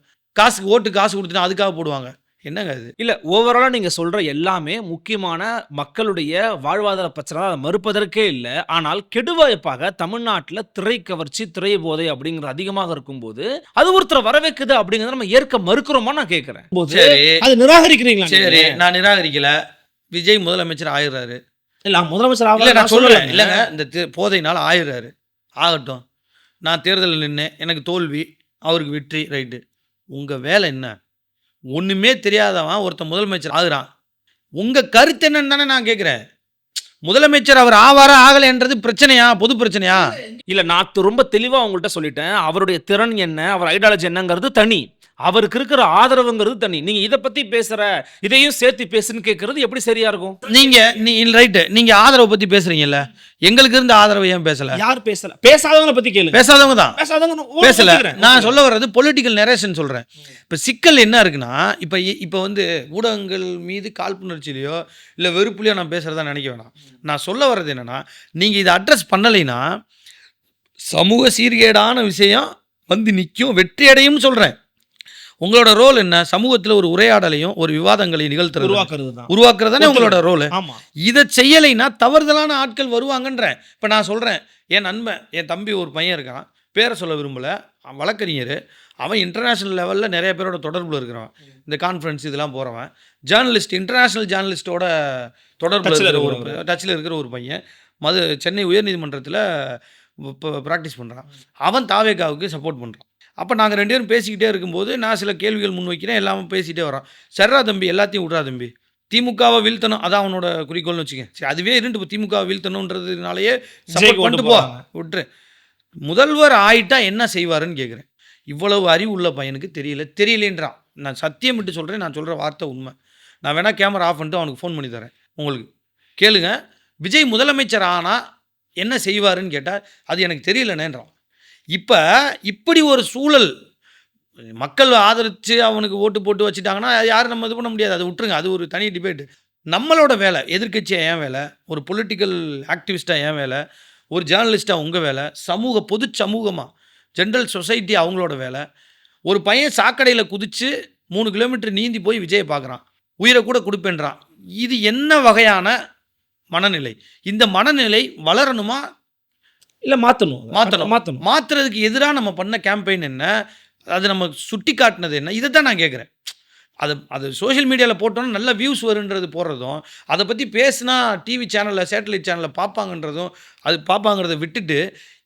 A: ஓட்டு காசு கொடுத்துட்டா அதுக்காக போடுவாங்க. என்னங்க இது?
B: இல்லை, ஓவராலாக நீங்கள் சொல்கிற எல்லாமே முக்கியமான மக்களுடைய வாழ்வாதார பிரச்சனை தான், அதை மறுப்பதற்கே இல்லை. ஆனால் கெடுவாய்ப்பாக தமிழ்நாட்டில் திரை கவர்ச்சி, திரை போதை அப்படிங்கிற அதிகமாக இருக்கும்போது அது ஒருத்தர் வரவேற்குது அப்படிங்கிறத நம்ம ஏற்க மறுக்கிறோமா நான் கேட்குறேன்.
A: சரி,
B: அது நிராகரிக்கிறீங்களா?
A: சரி, நான் நிராகரிக்கல. விஜய் முதலமைச்சர் ஆயிடுறாரு.
B: இல்லை, முதலமைச்சர்
A: ஆகல, நான் சொல்லலை. இல்லைங்க, இந்த போதையினால் ஆயிடுறாரு, ஆகட்டும். நான் தேர்தலில் நின்னேன், எனக்கு தோல்வி, அவருக்கு வெற்றி, ரைட்டு. உங்கள் வேலை என்ன? ஒன்றுமே தெரியாதவன் ஒருத்தன் முதலமைச்சர் ஆகுறான், உங்கள் கருத்து என்னன்னு தானே நான் கேட்குறேன். முதலமைச்சர் அவர் ஆவாரா ஆகலைன்றது பிரச்சனையா, பொது பிரச்சனையா?
B: இல்லை, நான் ரொம்ப தெளிவாக உங்கள்கிட்ட சொல்லிட்டேன். அவருடைய திறன் என்ன, அவர் ஐடியாலஜி என்னங்கிறது தனி, அவருக்கு இருக்கிற ஆதரவுங்கிறது தனி. நீங்க இதை பத்தி பேசுற, இதையும் சேர்த்து பேசுன்னு கேட்கறது எப்படி சரியா இருக்கும்?
A: ரைட்டு, நீங்க ஆதரவை பத்தி பேசுறீங்கல்ல, எங்களுக்கு இருந்த ஆதரவை ஏன் பேசல?
B: யார் பேசல? பேசாதவங்களை பத்தி கேளு.
A: பேசாதவங்க தான் பேசல. நான் சொல்ல வர்றது பொலிட்டிக்கல் நரேஷன் சொல்றேன். இப்ப சிக்கல் என்ன இருக்குன்னா, இப்ப வந்து ஊடகங்கள் மீது காழ்ப்புணர்ச்சியிலையோ இல்ல வெறுப்புலையோ நான் பேசுறதா நினைக்க வேணாம். நான் சொல்ல வர்றது என்னன்னா, நீங்க இதை அட்ரஸ் பண்ணலைன்னா சமூக சீர்கேடான விஷயம் வந்து நிற்கும், வெற்றி அடையும் சொல்றேன். உங்களோட ரோல் என்ன? சமூகத்தில் ஒரு உரையாடலையும் ஒரு விவாதங்களையும் உருவாக்குறது தானே உங்களோட ரோல். இதை செய்யலைன்னா தவறுதலான ஆட்கள் வருவாங்கன்றேன். இப்போ நான் சொல்கிறேன், என் நண்பன், என் தம்பி ஒரு பையன் இருக்கான், பேரை சொல்ல விரும்பலை, வழக்கறிஞர், அவன் இன்டர்நேஷ்னல் லெவலில் நிறைய பேரோட தொடர்பில் இருக்கிறவன், இந்த கான்ஃபரன்ஸ் இதெல்லாம் போகிறவன், ஜேர்னலிஸ்ட், இன்டர்நேஷ்னல் ஜேர்னலிஸ்ட்டோட தொடர்பில் டச்சில் இருக்கிற ஒரு பையன், சென்னை உயர்நீதிமன்றத்தில் இப்போ ப்ராக்டிஸ் பண்ணுறான். அவன் தாவேகாவுக்கு சப்போர்ட் பண்ணுறான். அப்போ நாங்கள் 2 பேரும் பேசிக்கிட்டே இருக்கும்போது நான் சில கேள்விகள் முன்வைக்கிறேன், எல்லாமே பேசிகிட்டே வரோம். சரிடா தம்பி, எல்லாத்தையும் விட்றா தம்பி, திமுகவை வீழ்த்தணும், அதான் அவனோட குறிக்கோள்னு வச்சுக்கேன். சரி, அதுவே இருந்து திமுகவை வீழ்த்தணுன்றதுனாலேயே சப்போர்ட் பண்ணிட்டு போ, விட்டுரு. முதல்வர் ஆயிட்டா என்ன செய்வாருன்னு கேட்குறேன். இவ்வளவு அறிவு உள்ள பையனுக்கு தெரியலேன்றான். நான் சத்தியம் விட்டு சொல்கிறேன், நான் சொல்கிற வார்த்தை உண்மை. நான் வேணால் கேமரா ஆஃப் பண்ணிட்டு அவனுக்கு ஃபோன் பண்ணி தரேன், உங்களுக்கு கேளுங்க. விஜய் முதலமைச்சர் ஆனால் என்ன செய்வாருன்னு கேட்டால் அது எனக்கு தெரியலனேன்றான். இப்போ இப்படி ஒரு சூழல் மக்கள் ஆதரிச்சு அவனுக்கு ஓட்டு போட்டு வச்சுட்டாங்கன்னா, யாரும் நம்ம இது பண்ண முடியாது. அத விட்டுருங்க. அது ஒரு தனி டிபேட். நம்மளோட வேலை, எதிர்க்கட்சியா என் வேலை, ஒரு பொலிட்டிக்கல் ஆக்டிவிஸ்ட்டா என் வேலை, ஒரு ஜேர்னலிஸ்ட்டா உங்க வேலை, பொது சமூகமா, ஜெனரல் சொசைட்டி அவங்களோட வேலை. ஒரு பையன் சாக்கடையில குதிச்சு 3 கிலோமீட்டர் நீந்தி போய் விஜய பார்க்குறான். உயிர கூட குடுப்பேன்றான். இது என்ன வகையான மனநிலை? இந்த மனநிலை வளரணுமா?
B: இல்ல மாத்தணும்.
A: மாத்தணும்.
B: மாத்தணும்.
A: மாத்துறதுக்கு எதிரா நம்ம பண்ண கேம்பெயின் என்ன? அது நம்ம சுட்டிக்காட்டுனது என்ன? இத தான் நான் கேட்குறேன். அது சோசியல் மீடியால போட்டோம்னா நல்ல வியூஸ் வருன்றது போடுறதும், அத பத்தி பேசுனா டிவி சேனல்ல, சேட்டலைட் சேனல்ல பார்ப்பாங்கன்றதும், அது பார்ப்பாங்கிறத விட்டுட்டு,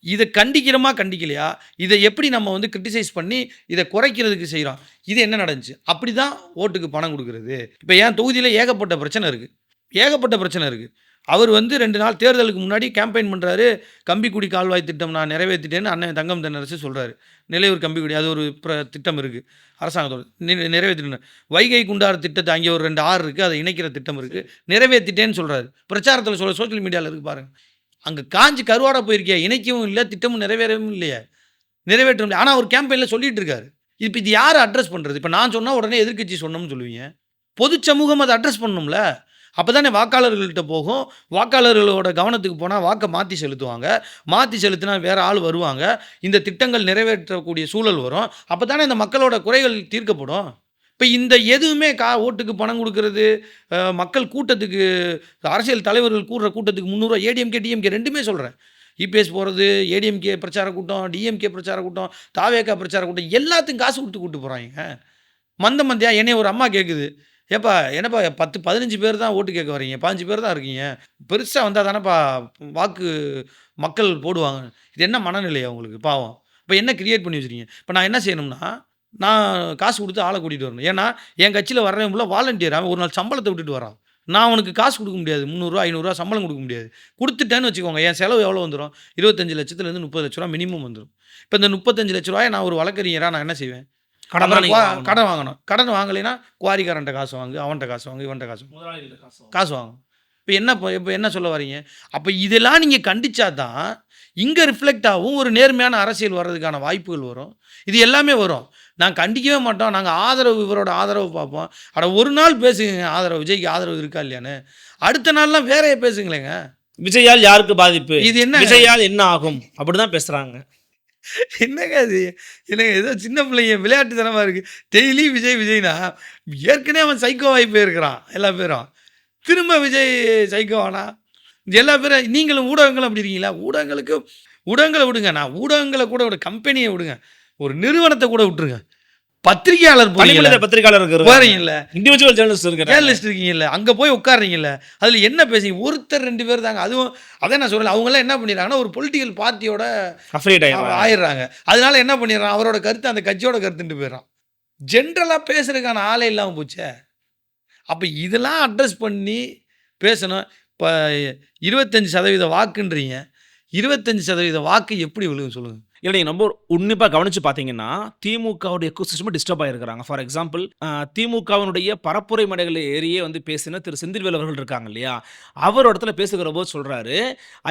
A: இத கண்டிக்கிறோமா, கண்டிக்கலையா? இத எப்படி நம்ம வந்து கிரிட்டிசைஸ் பண்ணி, இத குறைக்கிறதுக்கு செய்றோம். இது என்ன நடந்துச்சு? அப்படிதான் ஓட்டுக்கு பணம் குடுக்குறது. இப்ப என் தொகுதியில ஏகப்பட்ட பிரச்சனை இருக்கு. ஏகப்பட்ட பிரச்சனை இருக்கு. அவர் வந்து 2 நாள் தேர்தலுக்கு முன்னாடி கேம்பெயின் பண்றாரு. கம்பிக்குடி கால்வாய் திட்டம் நான் நிறைவேத்திட்டேன்னு அண்ணன் தங்கம் தென்னரசு சொல்றாரு. நிலையூர் கம்பிக்குடி அது ஒரு திட்டம் இருக்கு. அரசாங்கத்தோட நிறைவேத்திட்டேன். வைகை குண்டாறு திட்டத்த அங்கே ஒரு 2 ஆறு இருக்கு. அதை இணைக்கிற திட்டம் இருக்கு. நிறைவேத்திட்டேன்னு சொல்றாரு. பிரச்சாரத்தில சோசியல் மீடியால இருக்கு பாருங்க. அங்க காஞ்சு கருவாடா போயிருக்கே. இணைக்கவும் இல்ல, திட்டமும் நிறைவேறவும் இல்லையே. நிறைவேற்ற முடியல. ஆனா அவர் கேம்பெயின்ல சொல்லிட்டு இருக்காரு. இப்ப இது யாரு அட்ரஸ் பண்றது? இப்ப நான் சொன்னா உடனே எதிர்க்கட்சி சொன்னோம்னு சொல்லுவீங்க. பொது சமூகம் அத அட்ரஸ் பண்ணணும்ல. அப்பதானே வாக்காளர்கள்ட்ட போகும். வாக்காளர்களோட கவனத்துக்கு போனா வாக்க மாத்தி செலுத்துவாங்க. மாத்தி செலுத்தினா வேற ஆள் வருவாங்க. இந்த திட்டங்கள் நிறைவேற்றக்கூடிய சூழல் வரும். அப்பதானே இந்த மக்களோட குறைகள் தீர்க்கப்படும். இப்ப இந்த எதுவுமே ஓட்டுக்கு பணம் குடுக்குறது, மக்கள் கூட்டத்துக்கு அரசியல் தலைவர்கள் கூடுற கூட்டத்துக்கு ரூ. 300 ஏடிஎம்கே, டிஎம்கே 2மே சொல்றேன். இபிஎஸ் போறது, ஏடிஎம்கே பிரச்சார கூட்டம், டிஎம்கே பிரச்சார கூட்டம், தாவேகா பிரச்சார கூட்டம் எல்லாத்துக்கும் காசு குடுத்து கூட்டு போறாய்ங்க. மந்தையா என்னைய ஒரு அம்மா கேட்குது. ஏப்பா என்னப்பா 10, 15 பேர் தான் ஓட்டு கேட்க வர்றீங்க. 15 பேர் தான் இருக்கீங்க. பெருசா வந்தா தானப்பா வாக்கு மக்கள் போடுவாங்க. இது என்ன மனநிலை அவங்களுக்கு பாவம். இப்ப என்ன கிரியேட் பண்ணி வச்சிருக்கீங்க. இப்ப நான் என்ன செய்யணும்னா, நான் காசு குடுத்து ஆள கூட்டிட்டு வரணும். ஏன்னா, என் கட்சியில வர்றவன் ஃபுல்லா வாலண்டியர். அவன் ஒரு நாள் சம்பளத்த விட்டுட்டு வரான். நான் அவனுக்கு காசு குடுக்க முடியாது. ரூ. 300, ரூ. 500 சம்பளம் குடுக்க முடியாது. குடுத்துட்டேன்னு வச்சுக்கோங்க, என் செலவு எவ்வளோ வந்துரும்? 25,00,000லேருந்து ரூ. 30,00,000 மினிமம் வந்துரும். இப்ப இந்த ரூ. 35,00,000 நான் ஒரு வழக்கறிஞரா நான் என்ன செய்வேன்? கடன் வாங்கணும். கடன் வாங்கலைன்னா குவாரிக்காரன்ட்ட காசு வாங்கு, அவன்ட்ட காசு வாங்கு, இவன்ட்ட காசு வாங்கு. காசு வாங்கணும். இப்ப என்ன சொல்ல வர்றீங்க? அப்ப இதெல்லாம் நீங்க கண்டிச்சா தான், இங்க ரிஃப்ளெக்ட் ஆகும். ஒரு நேர்மையான அரசியல் வர்றதுக்கான வாய்ப்புகள் வரும். இது எல்லாமே வரும். நான் கண்டிக்கவே மாட்டோம். நாங்க இவரோட ஆதரவு பார்ப்போம். அட ஒரு நாள் பேசுங்க ஆதரவு. விஜய்க்கு ஆதரவு இருக்கா இல்லையான்னு. அடுத்த நாள்லாம் வேறயே பேசுங்களேங்க.
B: விஜயால் யாருக்கு பாதிப்பு?
A: இது என்ன?
B: விஜயால் என்ன ஆகும்? அப்படிதான் பேசுறாங்க.
A: என்னங்க அது? என்னங்க ஏதோ சின்ன பிள்ளைங்க விளையாட்டுத்தனமா இருக்கு. டெய்லி விஜய்னா, ஏற்கனவே அவன் சைக்கோ ஆயி போயிருக்கிறான் எல்லா பேரும். திரும்ப விஜய் சைக்கோ ஆனா, எல்லா பேரும் நீங்களும் ஊடகங்களும் அப்படி இருக்கீங்களா? ஊடகங்கள விடுங்க. நான் ஊடகங்கள கூட விட கம்பெனிய விடுங்க. ஒரு நிறுவனத்த கூட விட்டுருங்க. பத்திரிகையாளர் போறீங்கல்ல,
B: இண்டிவிஜுவல் ஜேர்னலிஸ்ட்
A: இருக்கீங்கல்ல, அங்க போய் உட்கார்றீங்கல்ல, அதுல என்ன பேசுறீங்க? ஒருத்தர் 2 பேர் தாங்க. அதுவும் அதான் நான் சொல்றேன். அவங்கலாம் என்ன பண்ணிடுறாங்கன்னா, ஒரு பொலிட்டிக்கல் பார்ட்டியோட
B: அஃபிலியேட்
A: ஆயிடுறாங்க. அதனால என்ன பண்ணிடுறான்? அவரோட கருத்து அந்த கட்சியோட கருத்துன்ட்டு போயிடுறான். ஜென்ரலா பேசுறதுக்கான ஆளே இல்லாம போச்சே. அப்ப இதெல்லாம் அட்ரஸ் பண்ணி பேசணும். இப்ப 25% வாக்குன்றீங்க. 25% வாக்கு எப்படி விழுகும் சொல்லுங்க?
B: இல்லை நீங்கள் ரொம்ப உன்னிப்பாக கவனித்து பார்த்தீங்கன்னா திமுகவுடைய எக்கோசிஸ்டமும் டிஸ்டர்ப் ஆகிருக்கிறாங்க. ஃபார் எக்ஸாம்பிள் திமுகவினுடைய பரப்புரை மேடைகளில் ஏறியே வந்து பேசின திரு செந்தில்வேல் அவர்கள் இருக்காங்க இல்லையா, அவர் இடத்துல பேசுகிற போது சொல்கிறாரு,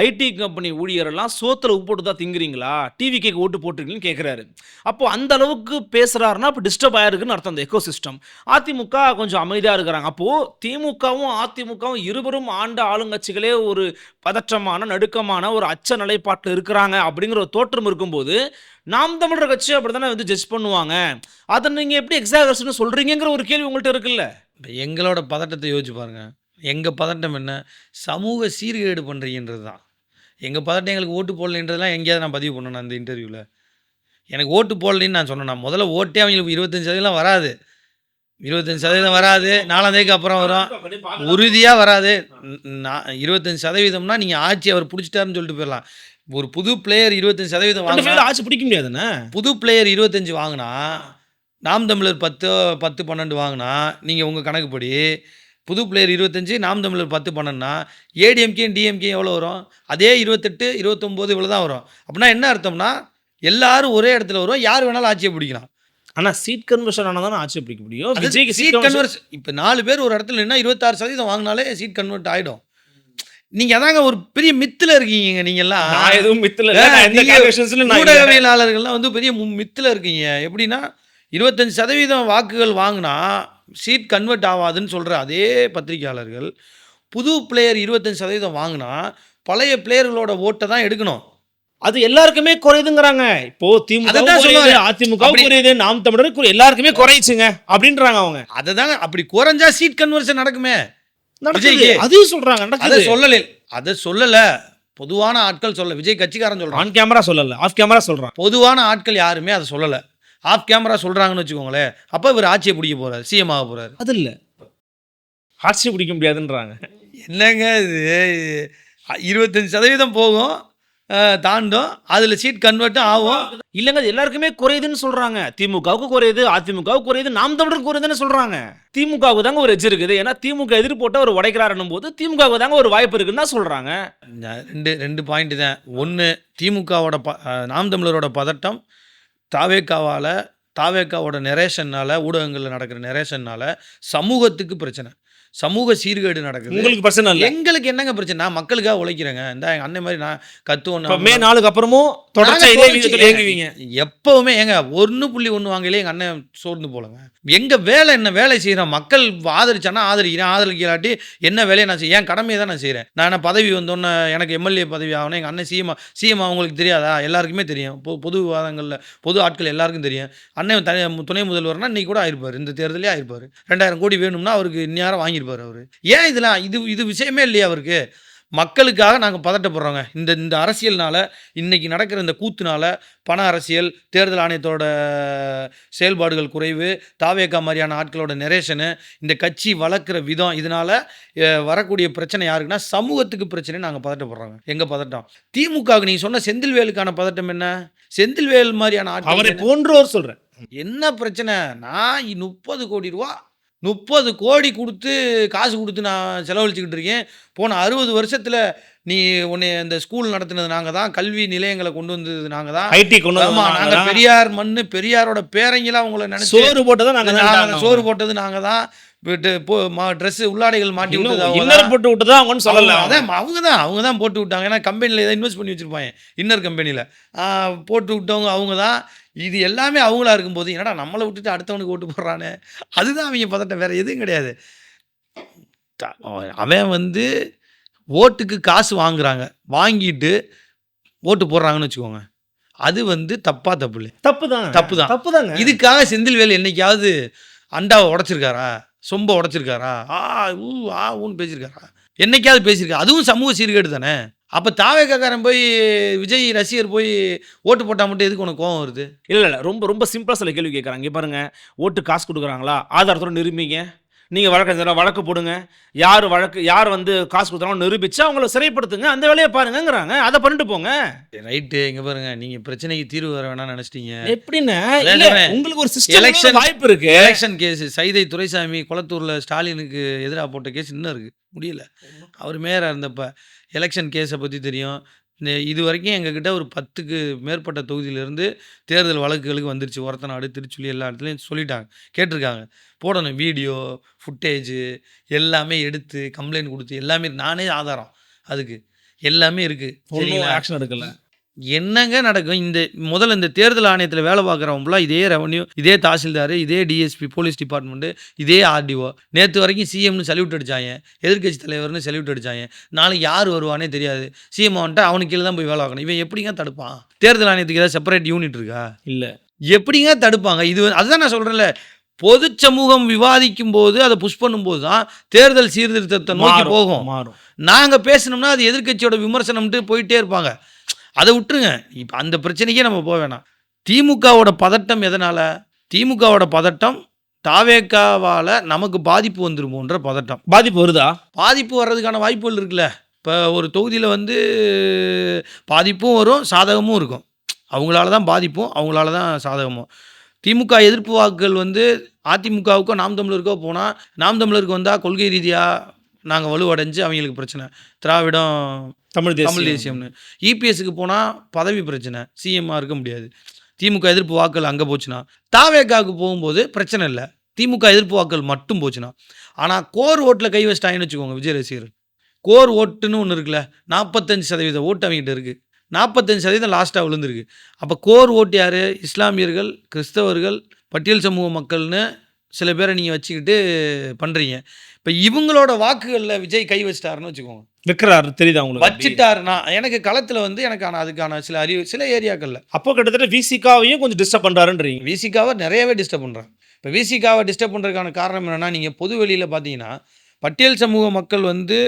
B: ஐடி கம்பெனி ஊழியரெல்லாம் சோத்தில் உப்பு போட்டு தான் திங்குறீங்களா, டிவிக்கு ஓட்டு போட்டுருக்கீங்கன்னு கேட்குறாரு. அப்போது அந்த அளவுக்கு பேசுகிறாருன்னா இப்போ டிஸ்டர்ப் ஆகிருக்குன்னு அர்த்தம் அந்த எக்கோசிஸ்டம். அதிமுக கொஞ்சம் அமைதியாக இருக்கிறாங்க. அப்போது திமுகவும் அதிமுகவும் இருவரும் ஆண்ட ஆளுங்கட்சிகளே ஒரு பதற்றமான நடுக்கமான ஒரு அச்ச நிலைப்பாட்டில் இருக்கிறாங்க அப்படிங்கிற ஒரு தோற்றம் இருக்கும்போது நாம் தமிழர் கட்சி அப்படித்தானே வந்து ஜட்ஜ் பண்ணுவாங்க. அதை நீங்க எப்படி எக்ஸாகரேஷன் சொல்றீங்கங்கிற ஒரு கேள்வி உங்கள்கிட்ட இருக்குல்ல.
A: எங்களோட பதட்டத்தை யோசிச்சு பாருங்க. எங்க பதட்டம் என்ன? சமூக சீர்கேடு பண்றீங்கன்றது தான். எங்க பதட்டம் எங்களுக்கு ஓட்டு போடலைன்றதெல்லாம் எங்கேயாவது நான் பதிவு பண்ணணும் அந்த இன்டர்வியூவில். எனக்கு ஓட்டு போடலைன்னு நான் சொன்னேன். முதல்ல ஓட்டே அவங்களுக்கு 25% வராது. 25% வராது. 4ஆம் தேதிக்கு அப்புறம் வரும். உறுதியாக வராது. 25%னா நீங்கள் ஆட்சி அவர் பிடிச்சிட்டாருன்னு சொல்லிட்டு போயிடலாம். ஒரு புது பிளேயர் 25% வாங்கினா
B: ஆட்சி பிடிக்க முடியாதுண்ணே.
A: புது பிளேயர் 25 வாங்கினா, நாம் தமிழர் 10, 12 வாங்கினா, நீங்கள் உங்கள் கணக்குப்படி புது பிளேயர் 25, நாம் தமிழர் 10, 12னா ஏடிஎம்கே டிஎம்கே எவ்வளோ வரும்? அதே 28, 29 இவ்வளோ தான் வரும். அப்படின்னா என்ன அர்த்தம்னா எல்லாரும் ஒரே இடத்துல வரும். யார் வேணாலும் ஆட்சியை பிடிக்கலாம்.
B: ஆனால் சீட் கன்வர்ஷன் ஆனால் தானே ஆட்சி பிடிக்க முடியும்.
A: விஜய்க்கு சீட் கன்வர்ஷன் இப்போ 4 பேர் ஒரு இடத்துல நின்னா 26% வாங்கினாலே சீட் கன்வெர்ட் ஆகிடும். நீங்க அதாங்க ஒரு பெரிய மித்துல இருக்கீங்க. நீங்கெல்லாம்
B: நான் எதுவும் மித்துல
A: ஊடகவியலாளர்கள்லாம் வந்து பெரிய மித்துல இருக்கீங்க. எப்படின்னா 25% வாக்குகள் வாங்குனா சீட் கன்வெர்ட் ஆவாதுன்னு சொல்ற அதே பத்திரிக்கையாளர்கள், புது பிளேயர் 25% வாங்குனா, பழைய பிளேயர்களோட ஓட்ட தான் எடுக்கணும்.
B: அது எல்லாருக்குமே குறையுதுங்கிறாங்க. இப்போ திமுக
A: அததான்
B: குறையுது,
A: சொல்லுவாங்க.
B: அதிமுக
A: அப்படி
B: குறையுது, நாம் தமிழர் எல்லாருக்குமே குறையுச்சுங்க அப்படின்றாங்க அவங்க.
A: அததாங்க அப்படி குறைஞ்சா சீட் கன்வர்ஷன் நடக்குமே.
B: நடக்குது.
A: விஜய்க்கு.
B: அதையும் சொல்றாங்க
A: அத
B: நடக்குது.
A: சொல்லல. அத சொல்லல. பொதுவான ஆட்கள் சொல்லல. விஜய் கட்சிக்காரன் சொல்றான்.
B: ஆன் கேமரா சொல்லல, ஆஃப் கேமரா சொல்றான்.
A: பொதுவான ஆட்கள் யாருமே அத சொல்லல. ஆஃப் கேமரா சொல்றாங்கன்னு வச்சுக்கோங்களேன். அப்ப இவரு ஆட்சிய புடிக்க போறாரு. சிஎம் ஆக போறாரு.
B: அது இல்ல. ஆட்சி பிடிக்க முடியாதுன்றாங்க.
A: என்னங்க இது 25% போகும். தாண்டும். அதுல சீட் கன்வெர்ட்டும் ஆகும்.
B: இல்லங்க அது எல்லாருக்குமே குறையுதுன்னு சொல்றாங்க. திமுகவுக்கு குறையுது, அதிமுகவுக்கு குறையுது, நாம் தமிழருக்கு குறையுதுன்னு சொல்றாங்க. திமுகவுக்கு தாங்க ஒரு எட்ஜ் இருக்குது. ஏன்னா திமுக எதிர் போட்டு அவர் உடைக்கிறாருன்னும் போது திமுகவுக்கு தாங்க ஒரு வாய்ப்பு இருக்குன்னு தான் சொல்றாங்க.
A: 2 பாயிண்ட் தான். 1 திமுகவோட நாம் தமிழரோட பதட்டம் தாவேக்காவோட நெரேஷன்னால ஊடகங்கள்ல நடக்கிற நெரேஷன்னால சமூகத்துக்கு பிரச்சனை. சமூக சீர்கேடு நடக்குது.
B: உங்களுக்கு பிரச்சனை இல்ல.
A: எங்களுக்கு என்னங்க பிரச்சனை? நான் மக்களுக்காக உழைக்கிறேங்க. இந்த எங்க அண்ணன் மாதிரி நான்
B: இப்ப
A: கத்துவோம்.
B: மே 4க்கு அப்புறமும் தொடர்ச்சியா இதே விகிதத்துல இயங்குவீங்க.
A: எப்பவுமே ஏங்க 1.1 வாங்கலே எங்க அண்ணன் சோர்ந்து போலங்க. எங்க வேலை என்ன வேலை செய்யறோம்? மக்கள் ஆதரிச்சானா ஆதரிக்கிறேன், ஆதரிக்கலாட்டி என்ன வேலையை நான் செய்ய என் கடமையை தான் நான் செய்கிறேன். நான் என்ன பதவி வந்தோன்னே எனக்கு எம்எல்ஏ பதவி ஆகணும், எங்கள் அண்ணன் சிஎம் அவங்களுக்கு தெரியாதா? எல்லாருக்குமே தெரியும். பொது விவாதங்களில் பொது ஆட்கள் எல்லாருக்கும் தெரியும். அண்ணன் துணை முதல்வர்னா இன்னைக்கு கூட ஆயிருப்பார். இந்த தேர்தலே ஆயிருப்பார். 2000 கோடி வேணும்னா அவருக்கு இந்நேரம் வாங்கியிருப்பார் அவர். ஏன் இதெல்லாம் இது விஷயமே இல்லையா அவருக்கு? மக்களுக்காக நாங்கள் பதட்டப்படுறோங்க. இந்த அரசியல்னால இன்னைக்கு நடக்கிற இந்த கூத்துனால பண அரசியல், தேர்தல் ஆணையத்தோட செயல்பாடுகள் குறைவு, தாவேகா மாதிரியான ஆட்களோட நெரேஷனு, இந்த கட்சி வளர்க்குற விதம், இதனால வரக்கூடிய பிரச்சனை யாருக்குன்னா சமூகத்துக்கு பிரச்சனை. நாங்கள் பதட்டப்படுறோங்க. எங்க பதட்டம்? திமுகவுக்கு நீங்க சொன்ன செந்தில்வேலுக்கான பதட்டம் என்ன? செந்தில்வேல் மாதிரியான
B: அவரை
A: ஆட்கள்
B: போன்றோர் சொல்றேன்.
A: என்ன பிரச்சனை? நான் 30 கோடி ரூபா 30 கோடி கொடுத்து காசு கொடுத்து நான் செலவழிச்சுக்கிட்டு இருக்கேன். போன 60 வருஷத்துல நீ உன்னை இந்த ஸ்கூல் நடத்துனது நாங்க தான், கல்வி நிலையங்களை கொண்டு வந்தது நாங்க தான்,
B: ஐடி கொண்டு
A: ஆமா நாங்க
B: வந்தாங்க.
A: பெரியார் மண்ணு, பெரியாரோட பேரங்களா உங்களை நினைச்சு
B: சோறு போட்டதா நாங்க
A: சோறு போட்டது நாங்க தான், ட்ரெஸ் உள்ளாடைகள் மாட்டி விட்டது அவங்க தான்.
B: இன்னர் போட்டு விட்டதா அவங்கன்னு சொல்லல.
A: அதான் அவங்க தான் போட்டு விட்டாங்க. ஏன்னா கம்பெனியில் ஏதாவது இன்வெஸ்ட் பண்ணி வச்சிருப்பாங்க. இன்னர் கம்பெனியில் போட்டு விட்டவங்க அவங்க தான். இது எல்லாமே அவங்களா இருக்கும்போது என்னடா நம்மளை விட்டுட்டு அடுத்தவனுக்கு ஓட்டு போடுறானே, அதுதான் அவங்க பதட்டம். வேற எதுவும் கிடையாது. அவன் ஓட்டுக்கு காசு வாங்குறாங்க, வாங்கிட்டு ஓட்டு போடுறாங்கன்னு வச்சுக்கோங்க. அது தப்பு இல்லை. தப்பு தான். இதுக்காக செந்தில்வேல் என்னைக்காவது அண்டாவை உடைச்சிருக்காரா? சொம்ப உடைச்சிருக்காரா? ஊன்னு பேசியிருக்காரா? என்னைக்காவது பேசியிருக்கா? அதுவும் சமூக சீர்கேடு தானே. அப்போ தாவேக்காரன் போய் விஜய் ரசிகர் போய் ஓட்டு போட்டால் மட்டும் எதுக்கு உனக்கு கோவம் வருது?
B: இல்லை ரொம்ப ரொம்ப சிம்பிளாக சில கேள்வி கேட்குறாங்க. இங்கே பாருங்க, ஓட்டு காசு கொடுக்குறாங்களா? ஆதாரத்தோடு நிரூபிங்க. நீங்கள் வழக்கு போடுங்க. யார் காசு கொடுத்தாலும் நிரூபிச்சு அவங்கள சிறைப்படுத்துங்க. அந்த வேலையை பாருங்கிறாங்க. அதை பண்ணிட்டு போங்க.
A: ரைட்டு. இங்கே பாருங்க, நீங்கள் பிரச்சனைக்கு தீர்வு வர வேணாம்னு நினச்சிட்டீங்க.
B: எப்படின்னு உங்களுக்கு ஒரு சிஸ்டம் வாய்ப்பு இருக்கு.
A: எலெக்ஷன் கேஸ் சைதை துரைசாமி குளத்தூரில் ஸ்டாலினுக்கு எதிராக போட்ட கேஸ் இன்னும் இருக்குது, முடியல. அவர் மேயராக இருந்தப்ப எலெக்ஷன் கேஸை பற்றி தெரியும். இது வரைக்கும் எங்ககிட்ட ஒரு 10க்கு மேற்பட்ட தொகுதியிலேருந்து தேர்தல் வழக்குகளுக்கு வந்துருச்சு. ஒரத்தநாடு, திருச்சுழி எல்லா இடத்துலையும் சொல்லிட்டாங்க, கேட்டிருக்காங்க. போடணும் வீடியோ ஃபுட்டேஜு எல்லாமே எடுத்து கம்ப்ளைண்ட் கொடுத்து எல்லாமே நானே ஆதாரம் அதுக்கு எல்லாமே இருக்குது.
B: ஆக்ஷன் எடுக்கல.
A: என்னங்க நடக்கும்? முதல்ல இந்த தேர்தல் ஆணையத்தில் வேலை பார்க்குறவங்களாம் இதே ரெவன்யூ, இதே தாசில்தார், இதே டிஎஸ்பி போலீஸ் டிபார்ட்மெண்ட்டு, இதே ஆர்டிஓ. நேற்று வரைக்கும் சிஎம்னு சல்யூட் அடித்தாங்க, எதிர்கட்சி தலைவர்னு சல்யூட் அடித்தாங்க. நாளைக்கு யார் வருவானே தெரியாது. சிஎம் வந்துட்டு அவனுக்கு கீழே தான் போய் வேலை பார்க்கணும். இவன் எப்படிங்க தடுப்பான்? தேர்தல் ஆணையத்துக்கு ஏதாவது செப்பரேட் யூனிட் இருக்கா? இல்லை. எப்படிங்க தடுப்பாங்க? அதுதான் நான் சொல்கிறேன்ல, பொது சமூகம் விவாதிக்கும் போது அதை புஷ் பண்ணும்போது தான் தேர்தல் சீர்திருத்தத்தை நோக்கி போகும். நாங்கள் பேசணும்னா அது எதிர்கட்சியோட விமர்சனம்ட்டு போயிட்டே இருப்பாங்க. அதை விட்டுருங்க. இப்போ அந்த பிரச்சனைக்கே நம்ம போக வேணாம். திமுகவோட பதட்டம் எதனால்? திமுகவோட பதட்டம் தாவேக்காவால் நமக்கு பாதிப்பு வந்துருமோன்ற பதட்டம்.
B: பாதிப்பு வருதா?
A: பாதிப்பு வர்றதுக்கான வாய்ப்புகள் இருக்குல்ல. இப்போ ஒரு தொகுதியில் பாதிப்பும் வரும், சாதகமும் இருக்கும். அவங்களால தான் பாதிப்பும், அவங்களால தான் சாதகமும். திமுக எதிர்ப்பு வாக்குகள் அதிமுகவுக்கோ நாம் தமிழருக்கோ போனால், நாம் தமிழருக்கு வந்தால் கொள்கை ரீதியாக நாங்கள் வலுவடைஞ்சு அவங்களுக்கு பிரச்சனை. திராவிடம் தமிழ் தேசியம்னு. இபிஎஸ்க்கு போனால் பதவி பிரச்சனை, சிஎம்மாக இருக்க முடியாது. திமுக எதிர்ப்பு வாக்குகள் அங்கே போச்சுன்னா, தாவேக்காவுக்கு போகும்போது பிரச்சனை இல்லை. திமுக எதிர்ப்பு வாக்குகள் மட்டும் போச்சுன்னா. ஆனால் கோர் ஓட்டில் கை வச்சிட்டாங்கன்னு வச்சுக்கோங்க விஜய் ரசிகர்கள். கோர் ஓட்டுன்னு ஒன்று இருக்குல்ல, 45% ஓட்டு அவங்ககிட்ட இருக்குது. 45% லாஸ்ட்டாக விழுந்திருக்கு. அப்போ கோர் ஓட்டு யார்? இஸ்லாமியர்கள், கிறிஸ்தவர்கள், பட்டியல் சமூக மக்கள்னு சில பேரை நீங்கள் வச்சுக்கிட்டு பண்ணுறீங்க. இப்போ இவங்களோட வாக்குகளில் விஜய் கை வச்சிட்டாருன்னு வச்சுக்கோங்க,
B: வைக்கிறாரு தெரியுதா உங்களுக்கு?
A: வச்சுட்டாருன்னா எனக்கு களத்தில் வந்து எனக்கான அதுக்கான சில ஏரியாக்களில்
B: அப்போ கிட்டத்தட்ட விசிகாவையும் கொஞ்சம் டிஸ்டர்ப் பண்றாருன்றீங்க.
A: விசிகாவை நிறையவே டிஸ்டர்ப் பண்ணுறாங்க. இப்போ விசிகாவை டிஸ்டர்ப் பண்ணுறதுக்கான காரணம் என்னென்னா, நீங்கள் பொது வெளியில் பார்த்தீங்கன்னா பட்டியல் சமூக மக்கள் வந்து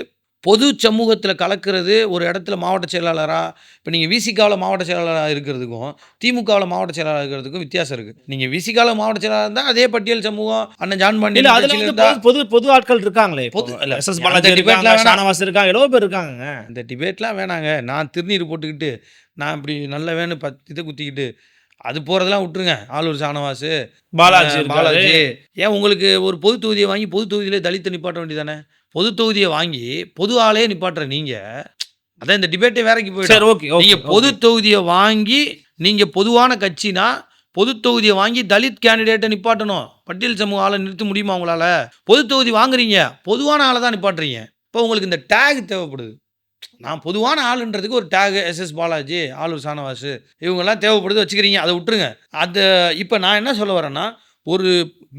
A: பொது சமூகத்தில் கலக்கிறது ஒரு இடத்துல மாவட்ட செயலாளராக, இப்போ நீங்கள் விசிகாவில் மாவட்ட செயலாளராக இருக்கிறதுக்கும் திமுகவில் மாவட்ட செயலாளராக இருக்கிறதுக்கும் வித்தியாசம் இருக்குது. நீங்கள் விசிகாவில் மாவட்ட செயலாளர் இருந்தால் அதே பட்டியல் சமூகம் அண்ணன் ஜான் பாண்டியன்
B: அதில் வந்து பொது ஆட்கள் இருக்காங்களே,
A: பொது
B: எஸ்எஸ் பாலாஜி இருக்காங்க, ஷானவாஸ் இருக்காங்க, எவ்வளோ பேர் இருக்காங்க.
A: இந்த டிபேட்லாம் வேணாங்க. நான் திருநீர் போட்டுக்கிட்டு நான் இப்படி நல்ல வேணும் இதை குத்திக்கிட்டு அது போகிறதெல்லாம் விட்டுருங்க. ஆளூர் ஷானவாஸ், பாலாஜி ஏன் உங்களுக்கு ஒரு பொது தொகுதியை வாங்கி பொது தொகுதியிலே தலித்தை நிப்பாட்ட வேண்டியதானே? பொது தொகுதியை வாங்கி பொது ஆளே நிப்பாட்டுற நீங்கள், அதான் இந்த டிபேட்டே வேறைக்கு போயிடும். நீங்கள் பொது தொகுதியை வாங்கி நீங்கள் பொதுவான கட்சினா பொது தொகுதியை வாங்கி தலித் கேண்டிடேட்டை நிப்பாட்டணும். பட்டியல் சமூக ஆளை நிறுத்த முடியுமா உங்களால்? பொது தொகுதி வாங்குறீங்க, பொதுவான ஆளை தான் நிப்பாட்டுறீங்க. இப்போ உங்களுக்கு இந்த டேக் தேவைப்படுது. நான் பொதுவான ஆளுன்றதுக்கு ஒரு டேக் எஸ்எஸ் பாலாஜி, ஆளூர் ஷானவாஸ் இவங்கெல்லாம் தேவைப்படுது வச்சுக்கிறீங்க. அதை விட்டுருங்க. அது இப்போ நான் என்ன சொல்ல வரேன்னா, ஒரு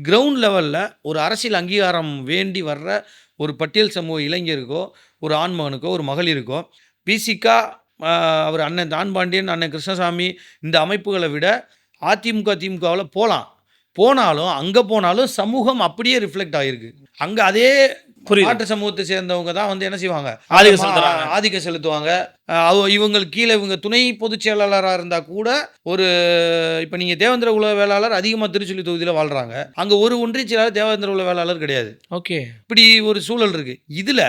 A: கிரவுண்ட் லெவலில் ஒரு அரசியல் அங்கீகாரம் வேண்டி வர்ற ஒரு பட்டியல் சமூக இளைஞருக்கோ, ஒரு ஆண்மகனுக்கோ, ஒரு மகளிருக்கோ பிசிகா அவர் அண்ணன் ஜான் பாண்டியன், அண்ணன் கிருஷ்ணசாமி இந்த அமைப்புகளை விட அதிமுக திமுகவில் போனாலும் அங்கே போனாலும் சமூகம் அப்படியே ரிஃப்ளெக்ட் ஆகிருக்கு. அங்கே அதே மாற்று சமூகத்தை சேர்ந்தவங்க தான் வந்து என்ன செய்வாங்க, ஆதிக்கம் செலுத்துவாங்க. இவங்களுக்கு கீழே இவங்க துணை பொதுச் செயலாளராக இருந்தால் கூட ஒரு இப்போ நீங்கள் தேவேந்திர குல வேளாளர் அதிகமாக திருச்சுழி தொகுதியில் வாழ்கிறாங்க. அங்கே ஒரு ஒன்றிய செயலாளர் தேவேந்திர குல வேளாளர் கிடையாது. ஓகே, இப்படி ஒரு சூழல் இருக்குது. இதில்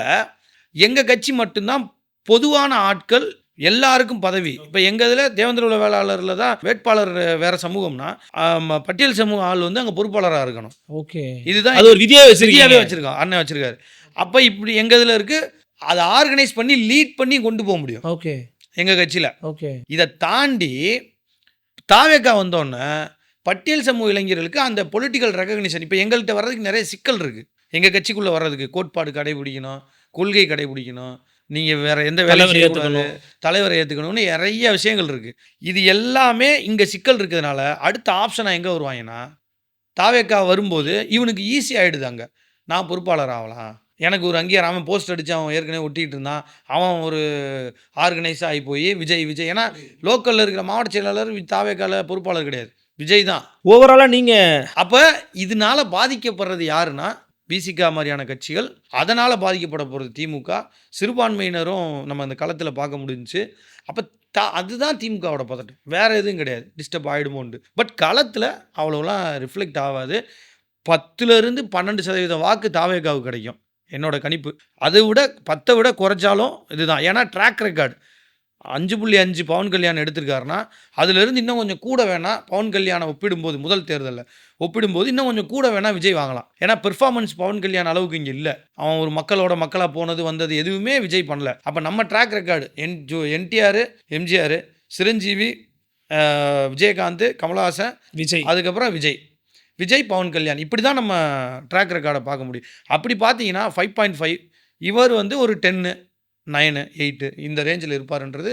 A: எங்கள் கட்சி மட்டும்தான் பொதுவான ஆட்கள், எல்லாருக்கும் பதவி. இப்போ எங்கள் இதில் தேவேந்திர குல வேளாளரில் தான் வேட்பாளர் வேறு சமூகம்னா பட்டியல் சமூக ஆள் வந்து அங்கே பொறுப்பாளராக இருக்கணும். ஓகே, இதுதான் அது ஒரு விதியாகவே வச்சுருக்கோம், அண்ணன் வச்சுருக்காரு. அப்போ இப்படி எங்கள் இதில் இருக்குது, அதை ஆர்கனைஸ் பண்ணி லீட் பண்ணி கொண்டு போக முடியும். ஓகே, எங்கள் கட்சியில். ஓகே, இதை தாண்டி தாவேக்கா வந்தோன்னே பட்டியல் சமூக இளைஞர்களுக்கு அந்த பொலிட்டிக்கல் ரெகக்னிஷன் இப்போ எங்கள்கிட்ட வர்றதுக்கு நிறைய சிக்கல் இருக்குது. எங்கள் கட்சிக்குள்ளே வர்றதுக்கு கோட்பாடு கடைபிடிக்கணும், கொள்கை கடைபிடிக்கணும், நீங்கள் வேறு எந்த வேலையும் செய்யக்கூடாது, தலைவரை ஏற்றுக்கணும்னு நிறைய விஷயங்கள் இருக்குது. இது எல்லாமே இங்கே சிக்கல் இருக்கிறதுனால அடுத்த ஆப்ஷனாக எங்கே வருவாங்கன்னா, தாவேக்கா வரும்போது இவனுக்கு ஈஸி ஆகிடுது. அங்கே நான் பொறுப்பாளர் ஆகலாம், எனக்கு ஒரு அங்கீகாரம், அவன் போஸ்ட் அடித்து அவன் ஏற்கனவே ஒட்டிகிட்டு இருந்தான், அவன் ஒரு ஆர்கனைஸாக ஆகி போய் விஜய் ஏன்னா லோக்கலில் இருக்கிற மாவட்ட செயலாளர் தாவேக்கால பொறுப்பாளர் கிடையாது, விஜய் தான் ஓவராலாக. நீங்கள் அப்போ இதனால் பாதிக்கப்படுறது யாருன்னா பிசிகா மாதிரியான கட்சிகள், அதனால் பாதிக்கப்பட போகிறது திமுக. சிறுபான்மையினரும் நம்ம அந்த களத்தில் பார்க்க முடிஞ்சிச்சு. அப்போ அதுதான் திமுகவோட பதட்டம், வேறு எதுவும் கிடையாது. டிஸ்டர்ப் ஆகிடுமோண்டு. பட் களத்தில் அவ்வளோலாம் ரிஃப்ளெக்ட் ஆகாது. 10% வாக்கு தாவேகாவுக்கு கிடைக்கும் என்னோட கணிப்பு. அதை விட 10 விட குறைச்சாலும் இதுதான். ஏன்னா ட்ராக் ரெக்கார்டு 5.5 பவன் கல்யாணம் எடுத்திருக்காருன்னா அதிலிருந்து இன்னும் கொஞ்சம் கூட வேணால் பவன் கல்யாணம் ஒப்பிடும்போது, முதல் தேர்தலில் ஒப்பிடும்போது இன்னும் கொஞ்சம் கூட வேணால் விஜய் வாங்கலாம். ஏன்னா பெர்ஃபார்மன்ஸ் பவன் கல்யாணம் அளவுக்கு இங்கே இல்லை. அவன் ஒரு மக்களாக போனது வந்தது எதுவுமே விஜய் பண்ணல. அப்போ நம்ம ட்ராக் ரெக்கார்டு என்டிஆர், எம்ஜிஆர், சிரஞ்சீவி, விஜயகாந்த், கமலஹாசன், விஜய், அதுக்கப்புறம் விஜய், பவன் கல்யாண், இப்படி தான் நம்ம ட்ராக் ரெக்கார்டை பார்க்க முடியும். அப்படி பார்த்தீங்கன்னா 5.5, இவர் வந்து ஒரு 10, 9, 8 இந்த ரேஞ்சில் இருப்பாருன்றது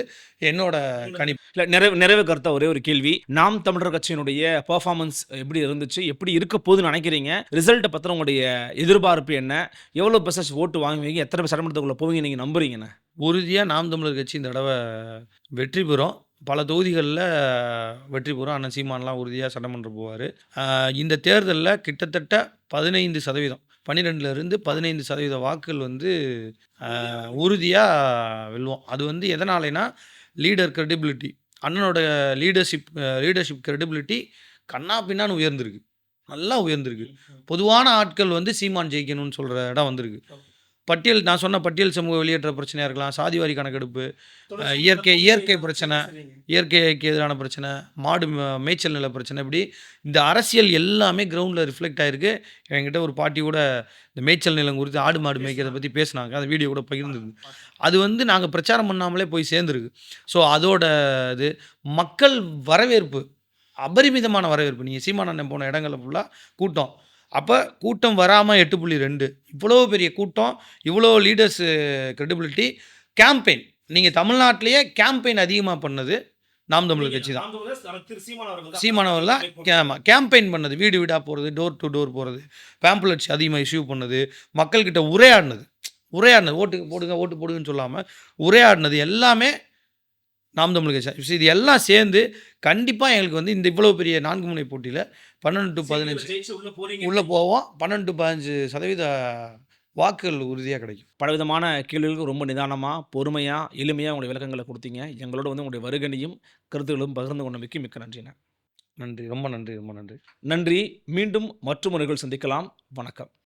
A: என்னோட கணிப்பு.
B: இல்லை, நிறைவு கருத்தா ஒரே ஒரு கேள்வி. நாம் தமிழர் கட்சியினுடைய பெர்ஃபார்மன்ஸ் எப்படி இருந்துச்சு, எப்படி இருக்க போகுதுன்னு நினைக்கிறீங்க? ரிசல்ட்டை பற்றின உங்களுடைய எதிர்பார்ப்பு என்ன? எவ்வளோ பெர்சன்ட் ஓட்டு வாங்குவீங்க? எத்தனை பேர் சட்டமன்றத்துக்குள்ளே போவீங்க நீங்கள் நம்புறீங்கண்ணே?
A: உறுதியாக நாம் தமிழர் கட்சி இந்த தடவை வெற்றி பெறும். பல தொகுதிகளில் வெற்றி பெறும். அண்ணன் சீமான்லாம் உறுதியாக சட்டமன்றம் போவார். இந்த தேர்தலில் கிட்டத்தட்ட 15%, 12லேருந்து 15% வாக்குகள் வந்து உறுதியாக வெல்வோம். அது வந்து எதனாலேனா லீடர் கிரெடிபிலிட்டி, அண்ணனோட லீடர்ஷிப் கிரெடிபிலிட்டி கண்ணா பின்னான்னு உயர்ந்திருக்கு, நல்லா உயர்ந்திருக்கு. பொதுவான ஆட்கள் வந்து சீமான் ஜெயிக்கணும்னு சொல்கிற இடம் வந்திருக்கு. நான் சொன்ன பட்டியல் சமூக வெளியேற்ற பிரச்சனையாக இருக்கலாம், சாதிவாரி கணக்கெடுப்பு, இயற்கை பிரச்சனை, இயற்கைக்கு எதிரான பிரச்சனை, மாடு மேய்ச்சல் நில பிரச்சனை, இப்படி இந்த அரசியல் எல்லாமே கிரவுண்டில் ரிஃப்ளெக்ட் ஆகிருக்கு. என்கிட்ட ஒரு பாட்டி கூட இந்த மேய்ச்சல் நிலம் குறித்து, ஆடு மாடு மேய்க்கிறத பற்றி பேசினாங்க. அந்த வீடியோ கூட பகிர்ந்துருக்கு. அது வந்து நாங்கள் பிரச்சாரம் பண்ணாமலே போய் சேர்ந்துருக்கு. ஸோ அதோட இது மக்கள் வரவேற்பு, அபரிமிதமான வரவேற்பு. நீங்கள் சீமான் அண்ணன் போன இடங்களில் ஃபுல்லாக கூட்டம். அப்போ கூட்டம் வராமல் 8.2, இவ்வளோ பெரிய கூட்டம், இவ்வளோ லீடர்ஸு கிரெடிபிலிட்டி. கேம்பெயின், நீங்கள் தமிழ்நாட்டிலேயே கேம்பெயின் அதிகமாக பண்ணது நாம் தமிழர் கட்சி தான்.
B: திரு சீமான் அவர்கள் தான்
A: சீமான் அவர்கள் தான் கேம்பெயின் பண்ணது, வீடு வீடாக போகிறது, டோர் டு டோர் போகிறது, பேம்ப்ளெட்ஸ் அதிகமாக இஷ்யூ பண்ணது, மக்கள்கிட்ட உரையாடினது, ஓட்டு போடுங்க ஓட்டு போடுங்கன்னு சொல்லாமல் உரையாடினது எல்லாமே நாம் தமிழர் கட்சி தான். இது எல்லாம் சேர்ந்து கண்டிப்பாக எங்களுக்கு வந்து இந்த இவ்வளோ பெரிய 4 முனை போட்டியில் 12 to 15
B: ஜெயிச்சு உள்ள போறீங்க.
A: உள்ளே போவோம். 12 to 15% வாக்குகள் உறுதியாக கிடைக்கும்.
B: பலவிதமான கேள்விகளுக்கு ரொம்ப நிதானமா, பொறுமையா, எளிமையா உங்களுடைய விளக்கங்களை கொடுத்தீங்க. எங்களோட வந்து உங்களுடைய வருகனையும், கருத்துக்களும் பகிர்ந்து கொண்டமைக்கு மிக்க நன்றிண்ணா.
A: நன்றி, ரொம்ப நன்றி, ரொம்ப நன்றி.
B: நன்றி. மீண்டும் மற்றொரு நிகழ்வில் சந்திக்கலாம். வணக்கம்.